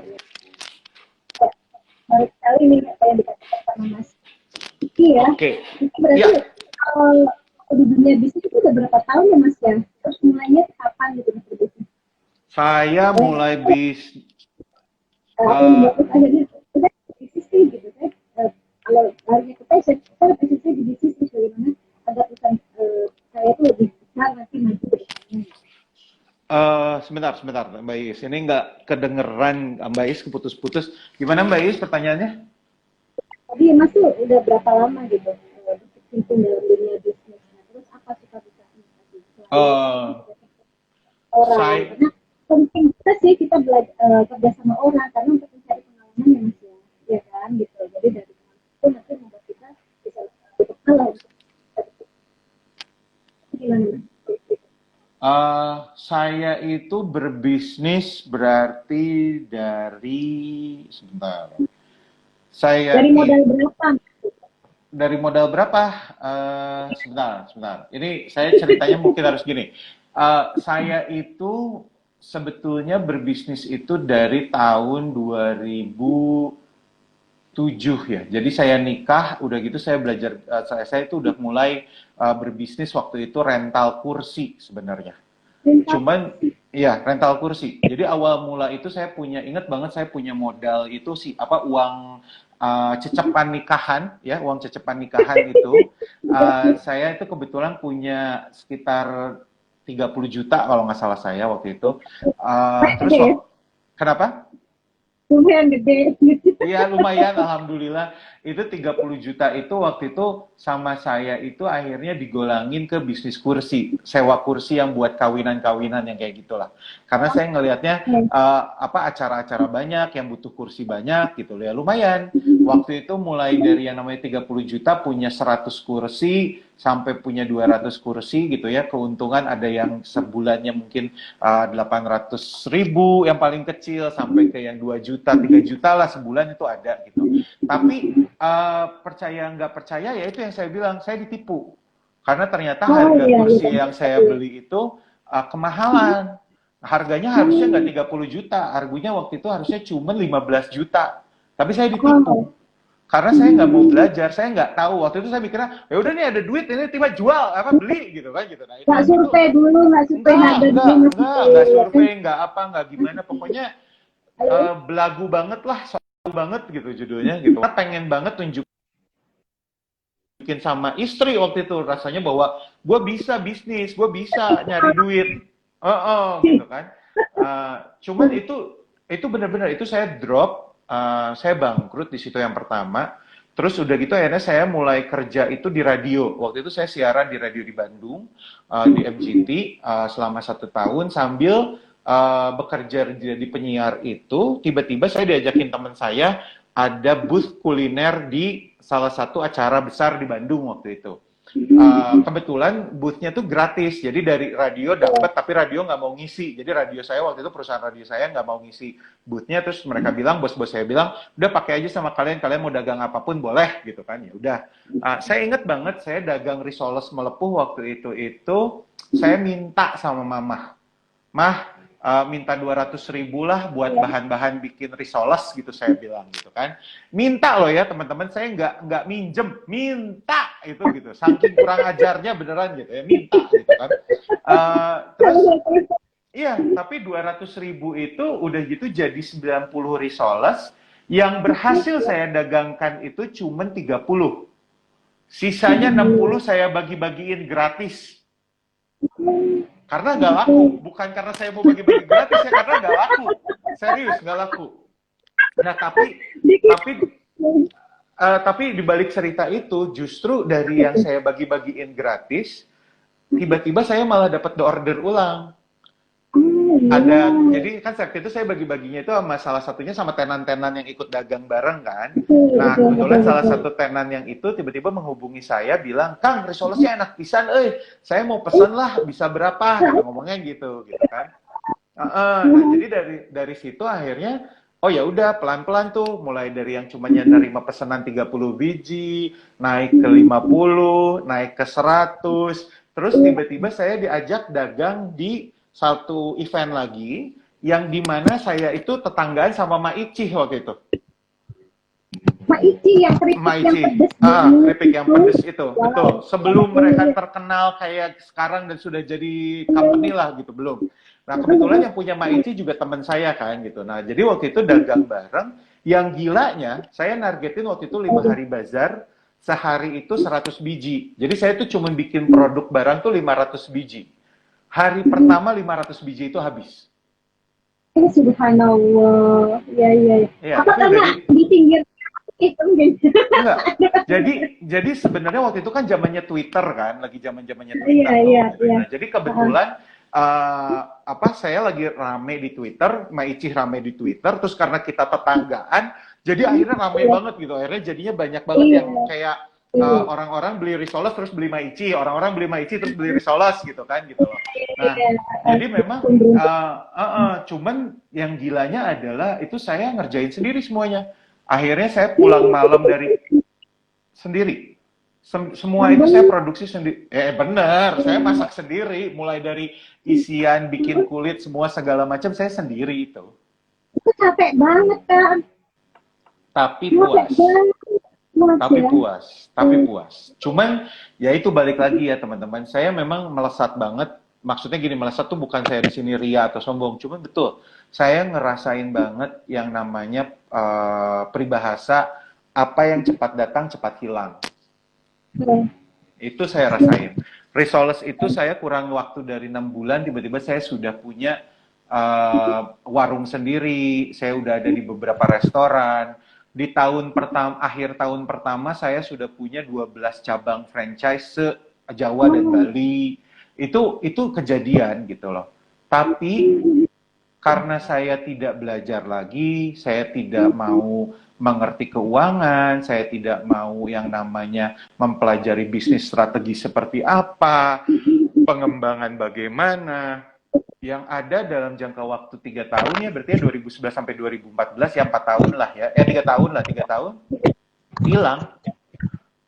Baru sekali nih apa yang dikatakan sama Mas Iya. Oke. Itu berarti Ya, kalau di dunia bisnis itu udah berapa tahun ya Mas ya? Terus mulainya kapan gitu Mas berbisnis? saya mulai Apa yang eh, membuat akhirnya kita bisnis sih gitu kan? Kalau larinya ke passion, kita bisnisnya di bisnis sih bagaimana agar perusahaan saya itu lebih besar nanti maju ke depannya. sebentar, sebentar, Mbak Is. Ini nggak kedengeran, Mbak Is keputus-putus. Gimana Mbak Is pertanyaannya? Tapi Mas tuh udah berapa lama gitu berkecimpung dalam dunia bisnis? Nah, terus apa cita-citanya tadi selain Eh, orang? saya, Karena penting kita sih kita belajar kerja sama orang karena untuk mencari pengalaman ya Mas ya kan gitu. Jadi dari pengalaman itu nanti membuat kita bisa berkembang untuk gimana Mas? saya itu berbisnis berarti dari sebentar. Saya Dari modal berapa? dari modal berapa? Sebentar, sebentar. Ini saya ceritanya mungkin harus gini. Saya itu sebetulnya berbisnis itu dari tahun 2007 ya. Jadi saya nikah, udah gitu saya belajar, saya itu udah mulai berbisnis waktu itu rental kursi sebenarnya. Cuman ya rental kursi. Jadi awal mula itu saya punya ingat banget saya punya modal itu sih apa uang cecepan nikahan ya uang cecepan nikahan itu saya itu kebetulan punya sekitar 30 juta kalau nggak salah saya waktu itu. Terus Gede ya? waktu kenapa? Lumayan gede. Iya lumayan, alhamdulillah. Itu 30 juta itu waktu itu sama saya itu akhirnya digolangin ke bisnis kursi, sewa kursi yang buat kawinan-kawinan yang kayak gitulah. Karena saya ngelihatnya apa acara-acara banyak yang butuh kursi banyak gitu ya. Lumayan. Waktu itu mulai dari yang namanya 30 juta punya 100 kursi sampai punya 200 kursi gitu ya. Keuntungan ada yang sebulannya mungkin 800.000 yang paling kecil sampai ke yang 2 juta, 3 juta lah sebulan itu ada gitu. Tapi percaya nggak percaya ya itu yang saya bilang, saya ditipu. Karena ternyata Oh harga iya, kursi iya. yang saya beli itu kemahalan. Harganya harusnya nggak 30 juta, harganya waktu itu harusnya cuma 15 juta. Tapi saya ditipu. Oh. Karena saya nggak mau belajar, saya nggak tahu. Waktu itu saya mikirnya, ya udah nih ada duit, ini tiba jual, apa beli gitu kan gitu. Nah Nggak itu survei dulu, nggak survei harga dulu masih nggak ya kan? survei, nggak apa, nggak gimana. Pokoknya Halo? belagu banget lah, soal banget gitu judulnya gitu. Kita pengen banget tunjukin sama istri waktu itu rasanya bahwa gue bisa bisnis, gue bisa nyari duit, gitu kan. Cuman itu benar-benar itu saya drop, saya bangkrut di situ yang pertama. Terus udah gitu akhirnya saya mulai kerja itu di radio. Waktu itu saya siaran di radio di Bandung, di MGT selama 1 tahun sambil bekerja di penyiar itu. Tiba-tiba saya diajakin teman saya ada booth kuliner di salah satu acara besar di Bandung waktu itu. Kebetulan boothnya tuh gratis, jadi dari radio dapat, tapi radio nggak mau ngisi. Jadi radio saya waktu itu perusahaan radio saya nggak mau ngisi boothnya, terus mereka bilang, bos-bos saya bilang, udah pakai aja sama kalian, kalian mau dagang apapun boleh gitu kan. Ya udah. Saya inget banget saya dagang risoles melepuh waktu itu saya minta sama mama, mah minta 200.000 lah buat bahan-bahan bikin risoles gitu saya bilang gitu kan. Minta loh ya teman-teman, saya nggak minjem, minta itu gitu. Saking kurang ajarnya beneran gitu ya, minta gitu kan. Terus iya, tapi 200.000 itu udah gitu jadi 90 risoles yang berhasil saya dagangkan itu cuma 30. Sisanya 60 saya bagi-bagiin gratis. Karena nggak laku, bukan karena saya mau bagi-bagi gratis ya, karena nggak laku, serius nggak laku. Nah tapi tapi di balik cerita itu justru dari yang saya bagi-bagiin gratis, tiba-tiba saya malah dapat order ulang. Ada, jadi kan waktu itu saya bagi-baginya itu sama salah satunya sama tenan-tenan yang ikut dagang bareng kan. Nah kebetulan salah satu tenan yang itu tiba-tiba menghubungi saya bilang, Kang risolesnya enak pisan, saya mau pesen lah bisa berapa, gitu, ngomongnya gitu kan. Nah jadi dari situ akhirnya oh ya udah pelan-pelan tuh mulai dari yang cuma nerima pesanan 30 biji, naik ke 50, naik ke 100, terus tiba-tiba saya diajak dagang di satu event lagi yang dimana saya itu tetanggaan sama Ma Icih waktu itu. Maici yang keripik yang Maici, pedes banget keripik yang itu. pedes itu, Wow. betul. Sebelum mereka Iya, terkenal kayak sekarang dan sudah jadi iya, company iya. lah gitu, belum. Nah kebetulan yang punya Maici juga teman saya kan gitu. Nah jadi waktu itu dagang bareng. Yang gilanya, saya nargetin waktu itu 5 hari bazar, sehari itu 100 biji. Jadi saya tuh cuma bikin produk barang tuh 500 biji. Hari pertama 500 biji itu habis. Subhanallah. Iya, iya, iya. Iya, Apa tapi udah karena di di pinggir itu gitu? enggak. Jadi sebenarnya waktu itu kan zamannya Twitter kan, lagi zaman-zamannya Iya, Twitter iya, tuh gitu. iya. Nah, jadi kebetulan saya lagi rame di Twitter, Maici rame di Twitter, terus karena kita tetanggaan, jadi akhirnya rame Iya, banget gitu. Akhirnya jadinya banyak banget iya, yang kayak iya. orang-orang beli Risoles terus beli Maici, orang-orang beli Maici terus beli Risoles gitu kan gitu loh. Nah, Iya, jadi memang beruntung. cuman yang gilanya adalah itu saya ngerjain sendiri semuanya. Akhirnya saya pulang malam dari sendiri. Semua itu saya produksi sendiri. Bener, saya masak sendiri. Mulai dari isian, bikin kulit, semua segala macam saya sendiri itu. Itu capek banget kan? Tapi Capek puas. banget. Mas, Tapi ya. puas. Tapi puas. Cuman ya itu balik lagi ya teman-teman. Saya memang melesat banget. Maksudnya gini, melesat tuh bukan saya di sini ria atau sombong. Cuman betul, saya ngerasain banget yang namanya peribahasa apa yang cepat datang cepat hilang. Itu saya rasain. Risoles itu saya kurang waktu dari 6 bulan, tiba-tiba saya sudah punya warung sendiri, saya udah ada di beberapa restoran. Di akhir tahun pertama saya sudah punya 12 cabang franchise se-Jawa dan Bali. Itu kejadian gitu loh. Tapi karena saya tidak belajar lagi, saya tidak mau mengerti keuangan, saya tidak mau yang namanya mempelajari bisnis strategi seperti apa, pengembangan bagaimana, yang ada dalam jangka waktu 3 tahun ya, berarti ya 2011 sampai 2014 ya 4 tahun lah ya, 3 tahun lah, 3 tahun,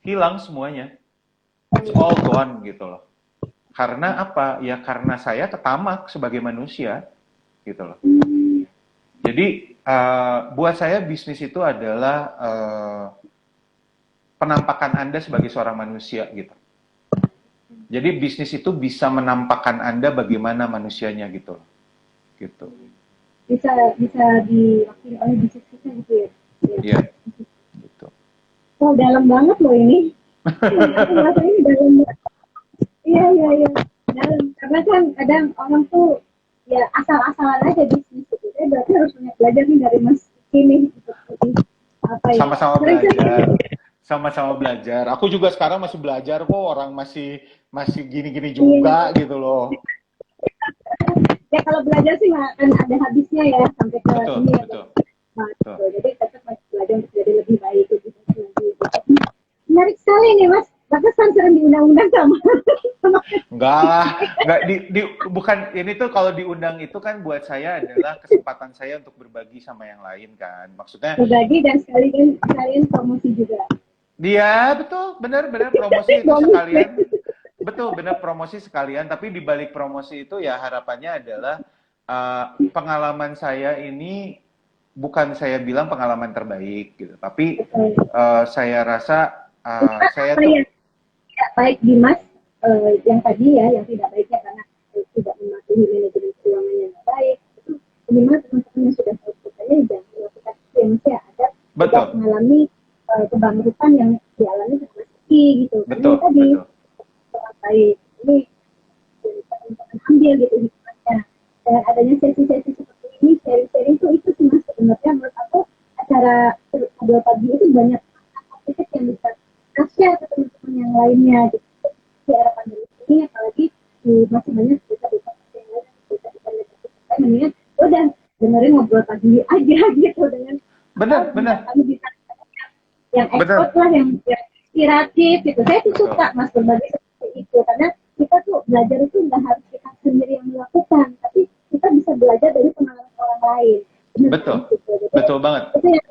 hilang semuanya, it's all gone gitu loh. Karena apa? Ya karena saya ketamak sebagai manusia gitu loh. Jadi buat saya bisnis itu adalah penampakan Anda sebagai seorang manusia gitu. Jadi bisnis itu bisa menampakkan Anda bagaimana manusianya gitu loh. Gitu. Bisa diwakili oleh bisnis kita gitu ya. Iya. Gitu. Oh, dalam banget loh ini. Aku merasa ini dalam banget. Iya, iya, iya. Dalam. Karena kan kadang orang tuh ya asal-asalan aja bisnis gitu. Berarti harus banyak belajar nih dari Mas ini. Apa ya? Sama-sama belajar. Sama-sama belajar. Aku juga sekarang masih belajar kok. Orang masih gini-gini juga gitu loh. Ya kalau belajar sih nggak akan ada habisnya ya sampai ke betul, ini ya. Betul. Nah, betul. Jadi tetap masih belajar untuk jadi lebih baik gitu. Menarik sekali nih Mas. Bahkan sering diundang-undang sama. Enggak lah, enggak bukan ini tuh kalau diundang itu kan buat saya adalah kesempatan saya untuk berbagi sama yang lain kan. Maksudnya berbagi dan sekalian promosi juga. Dia betul, benar promosi itu sekalian. Betul, benar promosi sekalian, tapi di balik promosi itu ya harapannya adalah pengalaman saya ini bukan saya bilang pengalaman terbaik gitu, tapi saya rasa saya tuh tidak baik di Mas yang tadi ya, yang tidak baiknya karena tidak mematuhi manajemen keuangan yang baik, itu minimal teman-teman yang sudah tahu katanya jangan melakukan itu yang masih ada tidak mengalami kebangkrutan yang dialami sama Siki gitu. Karena tadi orang baik ini teman-teman ambil gitu hikmahnya. Dan adanya sesi-sesi seperti ini, sharing-sharing itu cuma sebenarnya menurut aku acara Ngobrol Pagi itu banyak aktivitas yang bisa kasih ke teman-teman yang lainnya gitu. Di era pandemi ini apalagi di masih banyak desa-desa yang lain, desa-desa yang namanya udah dengerin Ngobrol Pagi aja gitu dengan benar kami bisa yang ekspor lah yang inspiratif gitu. Saya tuh suka Mas berbagi seperti itu karena kita tuh belajar itu nggak harus kita sendiri yang melakukan, tapi kita bisa belajar dari pengalaman orang lain. Benar, betul, gitu. Betul banget. Itu yang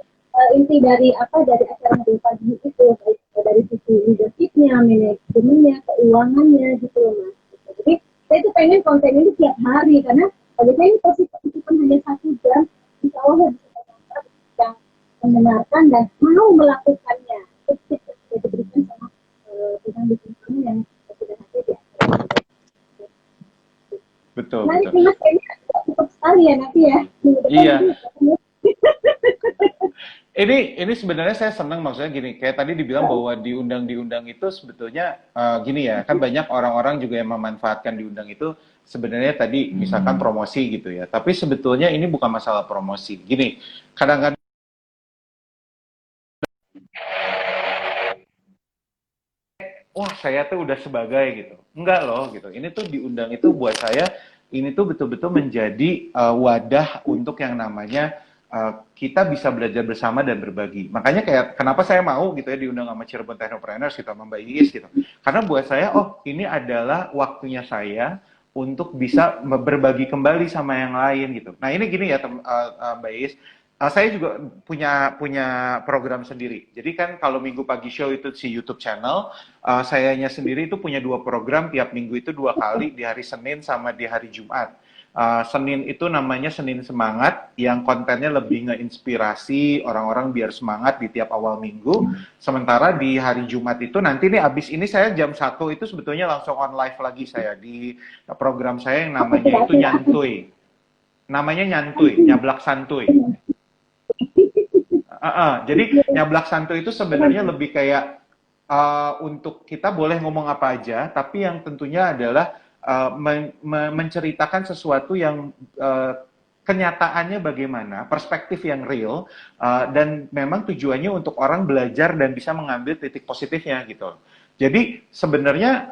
inti dari dari acara Ngobrol Pagi itu, dari sisi leadershipnya, manajemennya, keuangannya gitu loh Mas. Jadi saya tuh pengen konten ini tiap hari karena bagi saya ini posisi itu kan hanya 1 jam, insya Allah bisa yang mendengarkan dan mau melakukannya. Itu sudah diberikan sama bidang bisnis kamu yang sudah hadir ya. Betul, Menarik betul. nih Mas, kayaknya cukup sekali ya nanti ya. Iya. Ini sebenarnya saya senang, maksudnya gini, kayak tadi dibilang bahwa diundang itu sebetulnya gini ya, kan banyak orang-orang juga yang memanfaatkan diundang itu sebenarnya tadi misalkan promosi gitu ya. Tapi sebetulnya ini bukan masalah promosi. Gini, kadang-kadang wah saya tuh udah sebagai gitu. Enggak loh gitu. Ini tuh diundang itu buat saya ini tuh betul-betul menjadi wadah untuk yang namanya kita bisa belajar bersama dan berbagi. Makanya kayak kenapa saya mau gitu ya diundang sama Cirebon Technopreneurs gitu sama Mbak Iis gitu. Karena buat saya oh ini adalah waktunya saya untuk bisa berbagi kembali sama yang lain gitu. Nah ini gini ya Mbak Iis, saya juga punya program sendiri. Jadi kan kalau Minggu Pagi Show itu si YouTube channel, sayanya sendiri itu punya 2 program tiap minggu itu 2 kali di hari Senin sama di hari Jumat. Senin itu namanya Senin Semangat yang kontennya lebih ngeinspirasi orang-orang biar semangat di tiap awal minggu. Sementara di hari Jumat itu nanti nih abis ini saya jam 1 itu sebetulnya langsung on live lagi saya di program saya yang namanya itu Nyantuy. Namanya Nyantuy, Nyablak Santuy. Jadi nyablak santuy itu sebenarnya lebih kayak untuk kita boleh ngomong apa aja, tapi yang tentunya adalah menceritakan sesuatu yang kenyataannya bagaimana, perspektif yang real, dan memang tujuannya untuk orang belajar dan bisa mengambil titik positifnya gitu. Jadi sebenarnya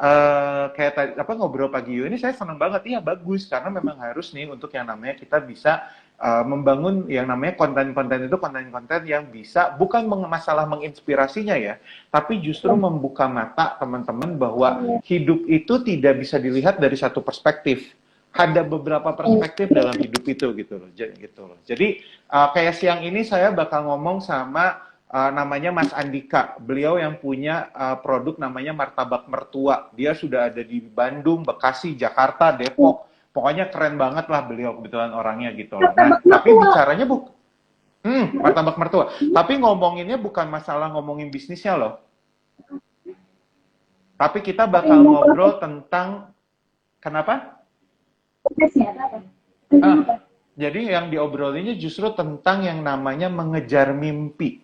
kayak tadi apa ngobrol pagi ini saya senang banget, iya bagus karena memang harus nih untuk yang namanya kita bisa membangun yang namanya konten-konten itu konten-konten yang bisa bukan masalah menginspirasinya ya, tapi justru membuka mata teman-teman bahwa hidup itu tidak bisa dilihat dari satu perspektif. Ada beberapa perspektif dalam hidup itu gitu loh. Jadi kayak siang ini saya bakal ngomong sama namanya Mas Andika. Beliau yang punya produk namanya Martabak Mertua. Dia sudah ada di Bandung, Bekasi, Jakarta, Depok. Pokoknya keren banget lah beliau kebetulan orangnya gitu loh. Nah, tapi bicaranya martabak mertua. Tapi ngomonginnya bukan masalah ngomongin bisnisnya loh. Tapi kita bakal ngobrol tentang kenapa? Jadi yang diobrolinnya justru tentang yang namanya mengejar mimpi.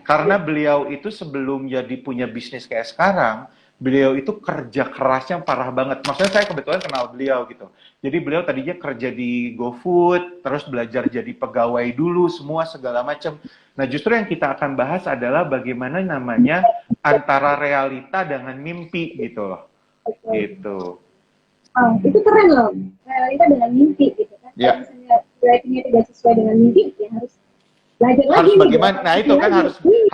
Karena beliau itu sebelum jadi punya bisnis kayak sekarang, beliau itu kerja kerasnya parah banget. Maksudnya saya kebetulan kenal beliau gitu. Jadi beliau tadinya kerja di GoFood, terus belajar jadi pegawai dulu, semua segala macam. Nah justru yang kita akan bahas adalah bagaimana namanya antara realita dengan mimpi gitu loh. Gitu. Itu keren loh, realita dengan mimpi gitu kan. Kalau misalnya realitanya tidak sesuai dengan mimpi, ya harus belajar lagi. Harus bagaimana? Nah itu kan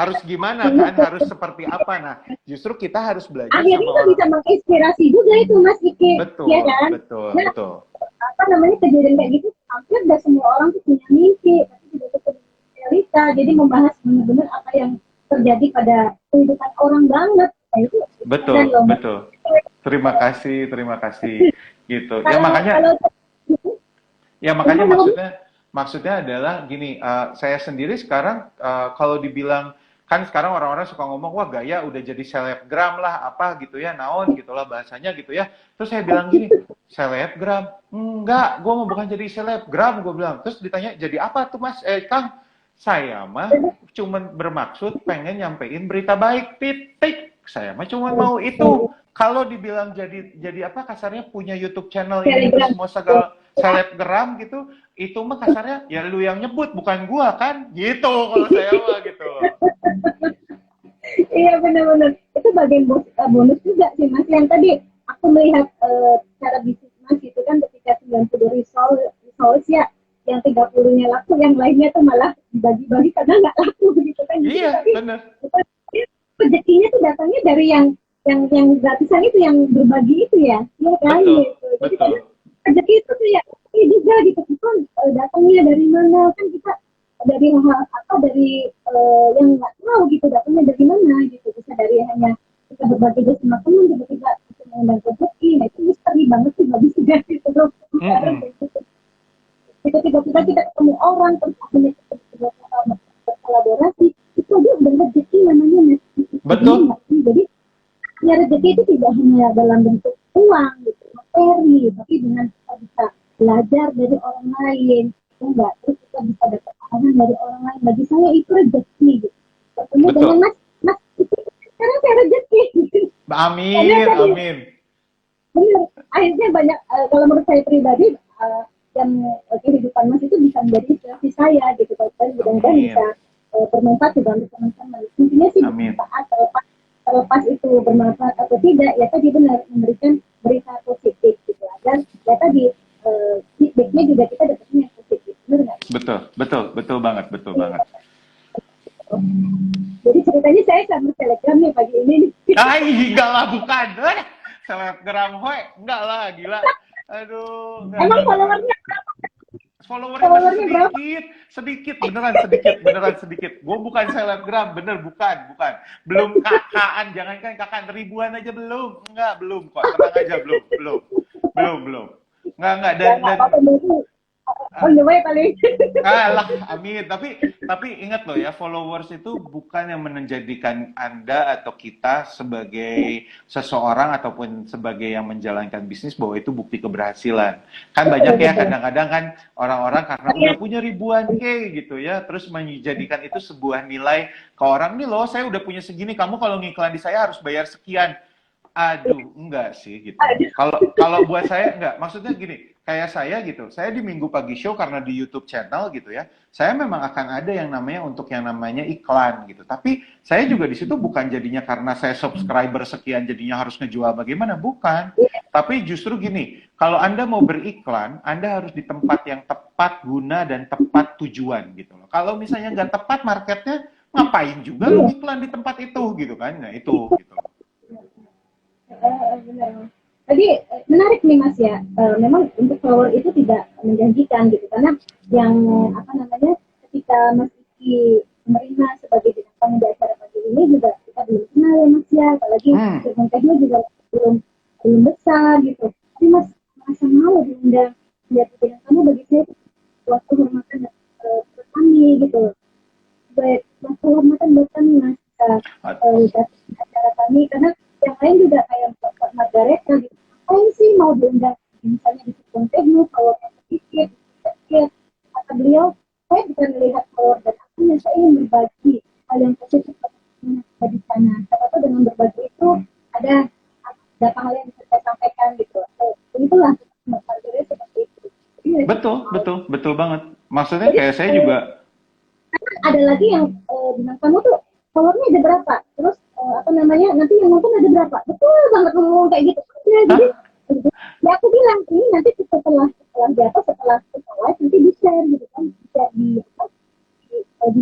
harus gimana kan? Harus seperti apa? Nah justru kita harus belajar. Akhirnya kita bisa menginspirasi juga itu Mas Iki. Betul, ya kan? betul. Apa namanya kejadian kayak gitu? Hampir udah semua orang tuh punya mimpi, tapi tidak ketemu realita. Jadi membahas benar-benar apa yang terjadi pada kehidupan orang banget. Nah, itu betul. Terima kasih gitu. Ya makanya maksudnya adalah gini, saya sendiri sekarang kalau dibilang kan sekarang orang-orang suka ngomong wah gaya udah jadi selebgram lah apa gitu ya naon gitulah bahasanya gitu ya. Terus saya bilang gini, selebgram? Enggak, gue mau bukan jadi selebgram gue bilang. Terus ditanya jadi apa tuh Mas? Kang, saya mah cuman bermaksud pengen nyampein berita baik titik. Saya mah cuma mau itu. Kalau dibilang jadi apa kasarnya punya YouTube channel ini itu semua segala selebgram gitu, itu mah kasarnya ya lu yang nyebut bukan gua kan, gitu kalau saya mah gitu. Iya benar-benar itu bagian bonus juga sih Mas. Yang tadi aku melihat cara bisnis Mas itu kan ketika 90 results ya, yang 30-nya laku, yang lainnya tuh malah dibagi-bagi karena nggak laku gitu kan. Iya benar. Rezekinya tuh datangnya dari yang gratisan itu, yang berbagi itu ya, iya kan gitu. Jadi kan rezeki itu tuh ya ini juga gitu, kan datangnya dari mana, kan kita dari hal apa dari yang nggak tahu gitu datangnya dari mana gitu, bisa dari hanya kita berbagi sama teman tiba-tiba bisa mengundang rezeki. Nah itu misteri banget sih bagi juga gitu loh. Tiba-tiba kita ketemu orang terus akhirnya kita kolaborasi, itu dia udah rezeki namanya Mas. Betul. Jadi ya rezeki itu tidak hanya dalam bentuk uang gitu, materi, tapi dengan kita bisa belajar dari orang lain, enggak, terus kita bisa dapat arahan dari orang lain. Bagi saya itu rezeki gitu. Ketemu dengan Betul. Mas, Mas itu sekarang saya rezeki. Karena Amin, tadi amin. benar, akhirnya banyak kalau menurut saya pribadi yang kehidupan Mas itu bisa menjadi inspirasi saya gitu, dan mudah-mudahan bisa Amin. bermanfaat juga untuk teman-teman. Intinya sih Amin. bermanfaat, terlepas itu bermanfaat atau tidak, ya tadi benar memberikan berita positif gitu, dan ya tadi feedbacknya juga kita dapatnya yang positif, benar nggak? Betul, betul, betul banget, betul banget. Jadi ceritanya saya sama Telegram nih pagi ini nih. Enggak lah, bukan. Selebgram, hoi. Enggak lah, gila. Aduh, enggak, Emang enggak. followernya Followernya masih followernya berapa? sedikit, beneran sedikit. Gue bukan selebgram, bener, bukan. Belum kakaan, jangankan kakaan, ribuan aja belum. Enggak, belum kok, tenang aja, belum. Enggak, Ya nggak apa-apa, berarti on the way paling. Alah, amin. Tapi ingat loh ya, followers itu bukan yang menjadikan Anda atau kita sebagai seseorang ataupun sebagai yang menjalankan bisnis bahwa itu bukti keberhasilan. Kan banyak ya kadang-kadang kan orang-orang karena udah punya ribuan K gitu ya, terus menjadikan itu sebuah nilai ke orang, nih loh, saya udah punya segini, kamu kalau ngiklan di saya harus bayar sekian. Aduh, enggak sih gitu. Kalau buat saya enggak. Maksudnya gini, kayak saya gitu. Saya di Minggu Pagi Show karena di YouTube channel gitu ya. Saya memang akan ada yang namanya untuk yang namanya iklan gitu. Tapi saya juga di situ bukan jadinya karena saya subscriber sekian jadinya harus ngejual bagaimana, bukan. Tapi justru gini, kalau Anda mau beriklan, Anda harus di tempat yang tepat guna dan tepat tujuan gitu loh. Kalau misalnya nggak tepat marketnya, ngapain juga lu iklan di tempat itu gitu kan. Nah, itu gitu. Benar. Tadi menarik nih Mas ya. Memang untuk follower itu tidak menjanjikan gitu, karena yang apa namanya, ketika Mas Iki menerima sebagai bintang tamu di acara pagi ini juga kita belum kenal ya Mas ya, apalagi Firman Techno juga belum belum besar gitu. Tapi Mas merasa mau diundang menjadi bintang tamu, bagi saya itu suatu kehormatan buat kami gitu. Baik, Mas, kehormatan buat kami Mas bisa acara kami, karena yang lain juga kayak Mbak Margareta gitu. Ngapain sih mau diundang misalnya di Firman Techno, kalau sedikit, kata beliau, saya bukan melihat power dan akhirnya saya ingin berbagi hal yang positif di sana. Siapa dengan berbagi itu ada beberapa hal yang bisa saya sampaikan gitu. Itulah targetnya seperti itu. Betul banget. Maksudnya kayak saya juga ada lagi yang bilang kamu tuh followernya ada berapa, terus apa namanya, nanti yang nonton ada berapa, betul banget ngomong kayak gitu ya. Jadi ya aku bilang ini nanti setelah di atas, setelah live nanti di share gitu kan, bisa di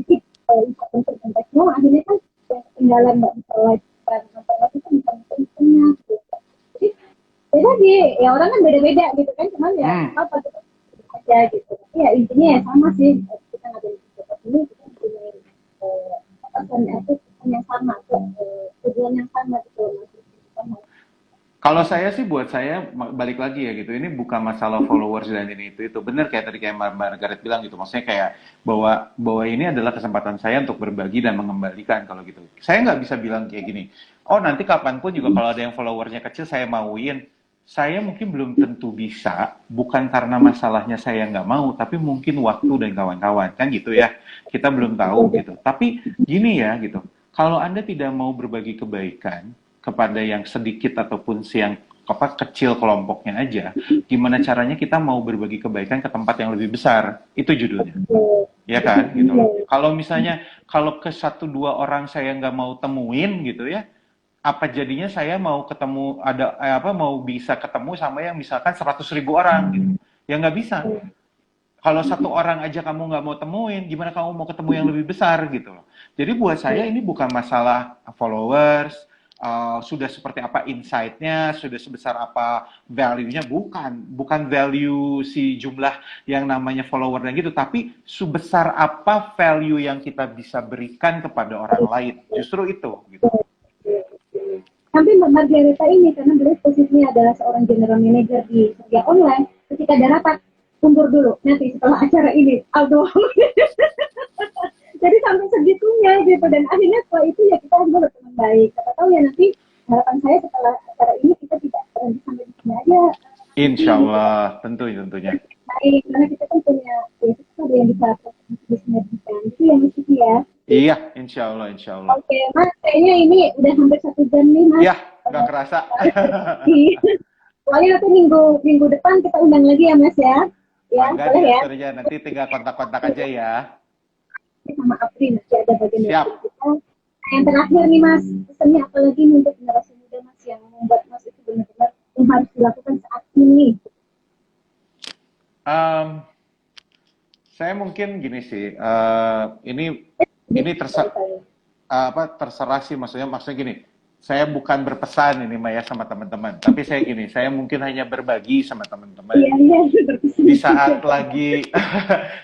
feed Instagram Tekno, akhirnya kan yang ketinggalan nggak bisa live kan nonton live itu bisa nontonnya gitu. Jadi beda sih, ya orang kan beda-beda gitu kan, cuman ya apa gitu aja gitu. Tapi ya intinya ya sama sih, kita ngadain ini kita punya yang sama, tujuan yang sama gitu. kalau saya sih, buat saya balik lagi ya gitu, ini bukan masalah followers dan ini itu bener kayak tadi kayak Mbak Margaret bilang gitu, maksudnya kayak bahwa ini adalah kesempatan saya untuk berbagi dan mengembalikan. Kalau gitu saya nggak bisa bilang kayak gini, oh nanti kapanpun juga kalau ada yang followersnya kecil saya mauin. Saya mungkin belum tentu bisa, bukan karena masalahnya saya nggak mau, tapi mungkin waktu dan kawan-kawan kan gitu ya, kita belum tahu gitu. Tapi gini ya gitu, kalau Anda tidak mau berbagi kebaikan kepada yang sedikit ataupun yang kecil kelompoknya aja, gimana caranya kita mau berbagi kebaikan ke tempat yang lebih besar? Itu judulnya, ya kan? Gitu loh. Kalau misalnya kalau ke 1-2 orang saya nggak mau temuin gitu ya, apa jadinya saya mau ketemu mau bisa ketemu sama yang misalkan 100.000 orang gitu? Ya nggak bisa. Kalau 1 orang aja kamu nggak mau temuin, gimana kamu mau ketemu yang lebih besar gitu loh. Jadi buat saya ini bukan masalah followers, sudah seperti apa insight-nya, sudah sebesar apa value-nya, bukan value si jumlah yang namanya follower dan gitu, tapi sebesar apa value yang kita bisa berikan kepada orang lain. Justru itu gitu. Sampai Mbak Margareta ini, karena beliau posisinya adalah seorang general manager di Surya Online, ketika ada rapat, mundur dulu, nanti setelah acara ini, Aldo. Jadi sampai segitunya gitu, dan akhirnya setelah itu ya kita harus berteman baik. Siapa tahu ya nanti harapan saya setelah acara ini kita tidak berhenti sampai di sini aja. Insya Allah, tentunya. Baik, karena kita kan punya ada yang bisa disinergikan. Itu yang mesti ya. Iya, insya Allah. Oke, Mas, kayaknya ini udah hampir 1 jam nih, Mas. Iya, nggak kerasa. Soalnya nanti minggu depan kita undang lagi ya, Mas ya. Ya, boleh ya. Aja. Nanti tinggal kontak-kontak aja ya. Sama Apri nanti ada bagian dari kita. Yang terakhir nih, Mas, pesannya apa lagi untuk generasi muda, Mas, yang membuat Mas itu benar-benar yang harus dilakukan saat ini? Saya mungkin gini sih, ini terserah sih, maksudnya gini, saya bukan berpesan ini Maya sama teman-teman, tapi saya gini, saya mungkin hanya berbagi sama teman-teman.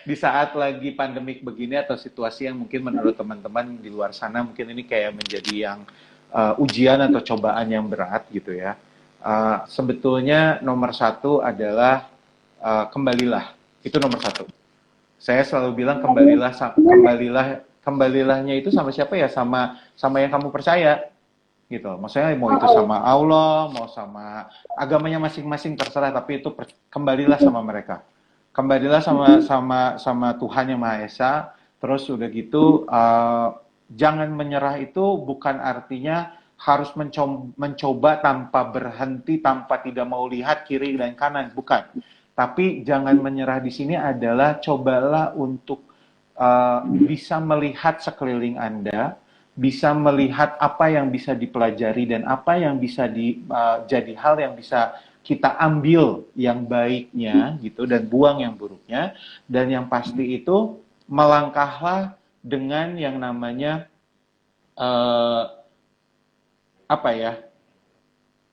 Di saat lagi pandemik begini atau situasi yang mungkin menurut teman-teman di luar sana mungkin ini kayak menjadi yang ujian atau cobaan yang berat gitu ya. Sebetulnya nomor satu adalah kembalilah, itu nomor satu. Saya selalu bilang kembalilahnya itu sama siapa ya, sama yang kamu percaya gitu. Maksudnya mau itu sama Allah, mau sama agamanya masing-masing terserah, tapi itu kembalilah sama mereka. Kembalilah sama Tuhan Yang Maha Esa. Terus udah gitu jangan menyerah itu bukan artinya harus mencoba tanpa berhenti, tanpa tidak mau lihat kiri dan kanan, bukan. Tapi jangan menyerah di sini adalah cobalah untuk bisa melihat sekeliling Anda, bisa melihat apa yang bisa dipelajari dan apa yang bisa jadi hal yang bisa kita ambil yang baiknya gitu dan buang yang buruknya. Dan yang pasti itu melangkahlah dengan yang namanya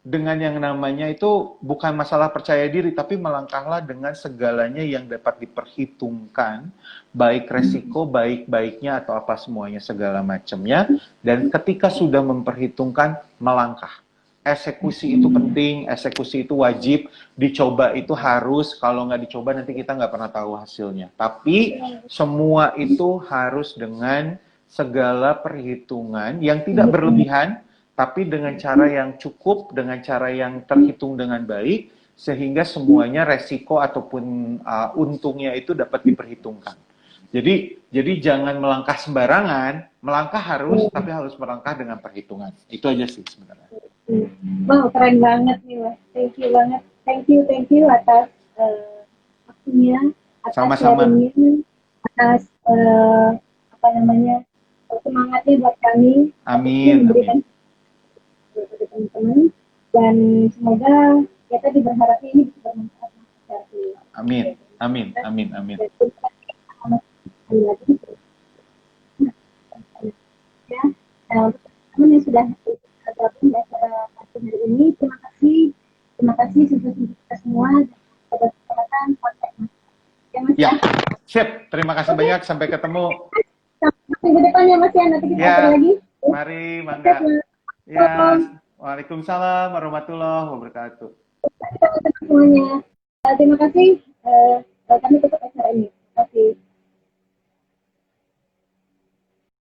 dengan yang namanya itu bukan masalah percaya diri, tapi melangkahlah dengan segalanya yang dapat diperhitungkan, baik resiko, baik-baiknya atau apa semuanya, segala macamnya. Dan ketika sudah memperhitungkan, melangkah. Eksekusi itu penting, eksekusi itu wajib, dicoba itu harus, kalau nggak dicoba nanti kita nggak pernah tahu hasilnya. Tapi semua itu harus dengan segala perhitungan yang tidak berlebihan, tapi dengan cara yang cukup, dengan cara yang terhitung dengan baik, sehingga semuanya resiko ataupun untungnya itu dapat diperhitungkan. Jadi jangan melangkah sembarangan, melangkah harus, tapi harus melangkah dengan perhitungan. Itu aja sih sebenarnya. Wow, keren banget nih, Mas. Thank you banget. Thank you atas waktunya, atas sharingnya, atas semangatnya buat kami. Amin. Kepada teman-teman, dan semoga kita berharapnya ini bisa bermanfaat. Amin. Ya, untuk teman-teman yang sudah gabung di acara hari ini, terima kasih sukses kita semua, pada kesempatan podcast. Ya, siap. Terima kasih banyak. Sampai ketemu. Sampai minggu depan ya, Mas ya. Nanti kita atur lagi. Mari, mangga. Ya, waalaikumsalam warahmatullahi wabarakatuh. Semuanya. Terima kasih. Kami tutup acara ini. Terima kasih.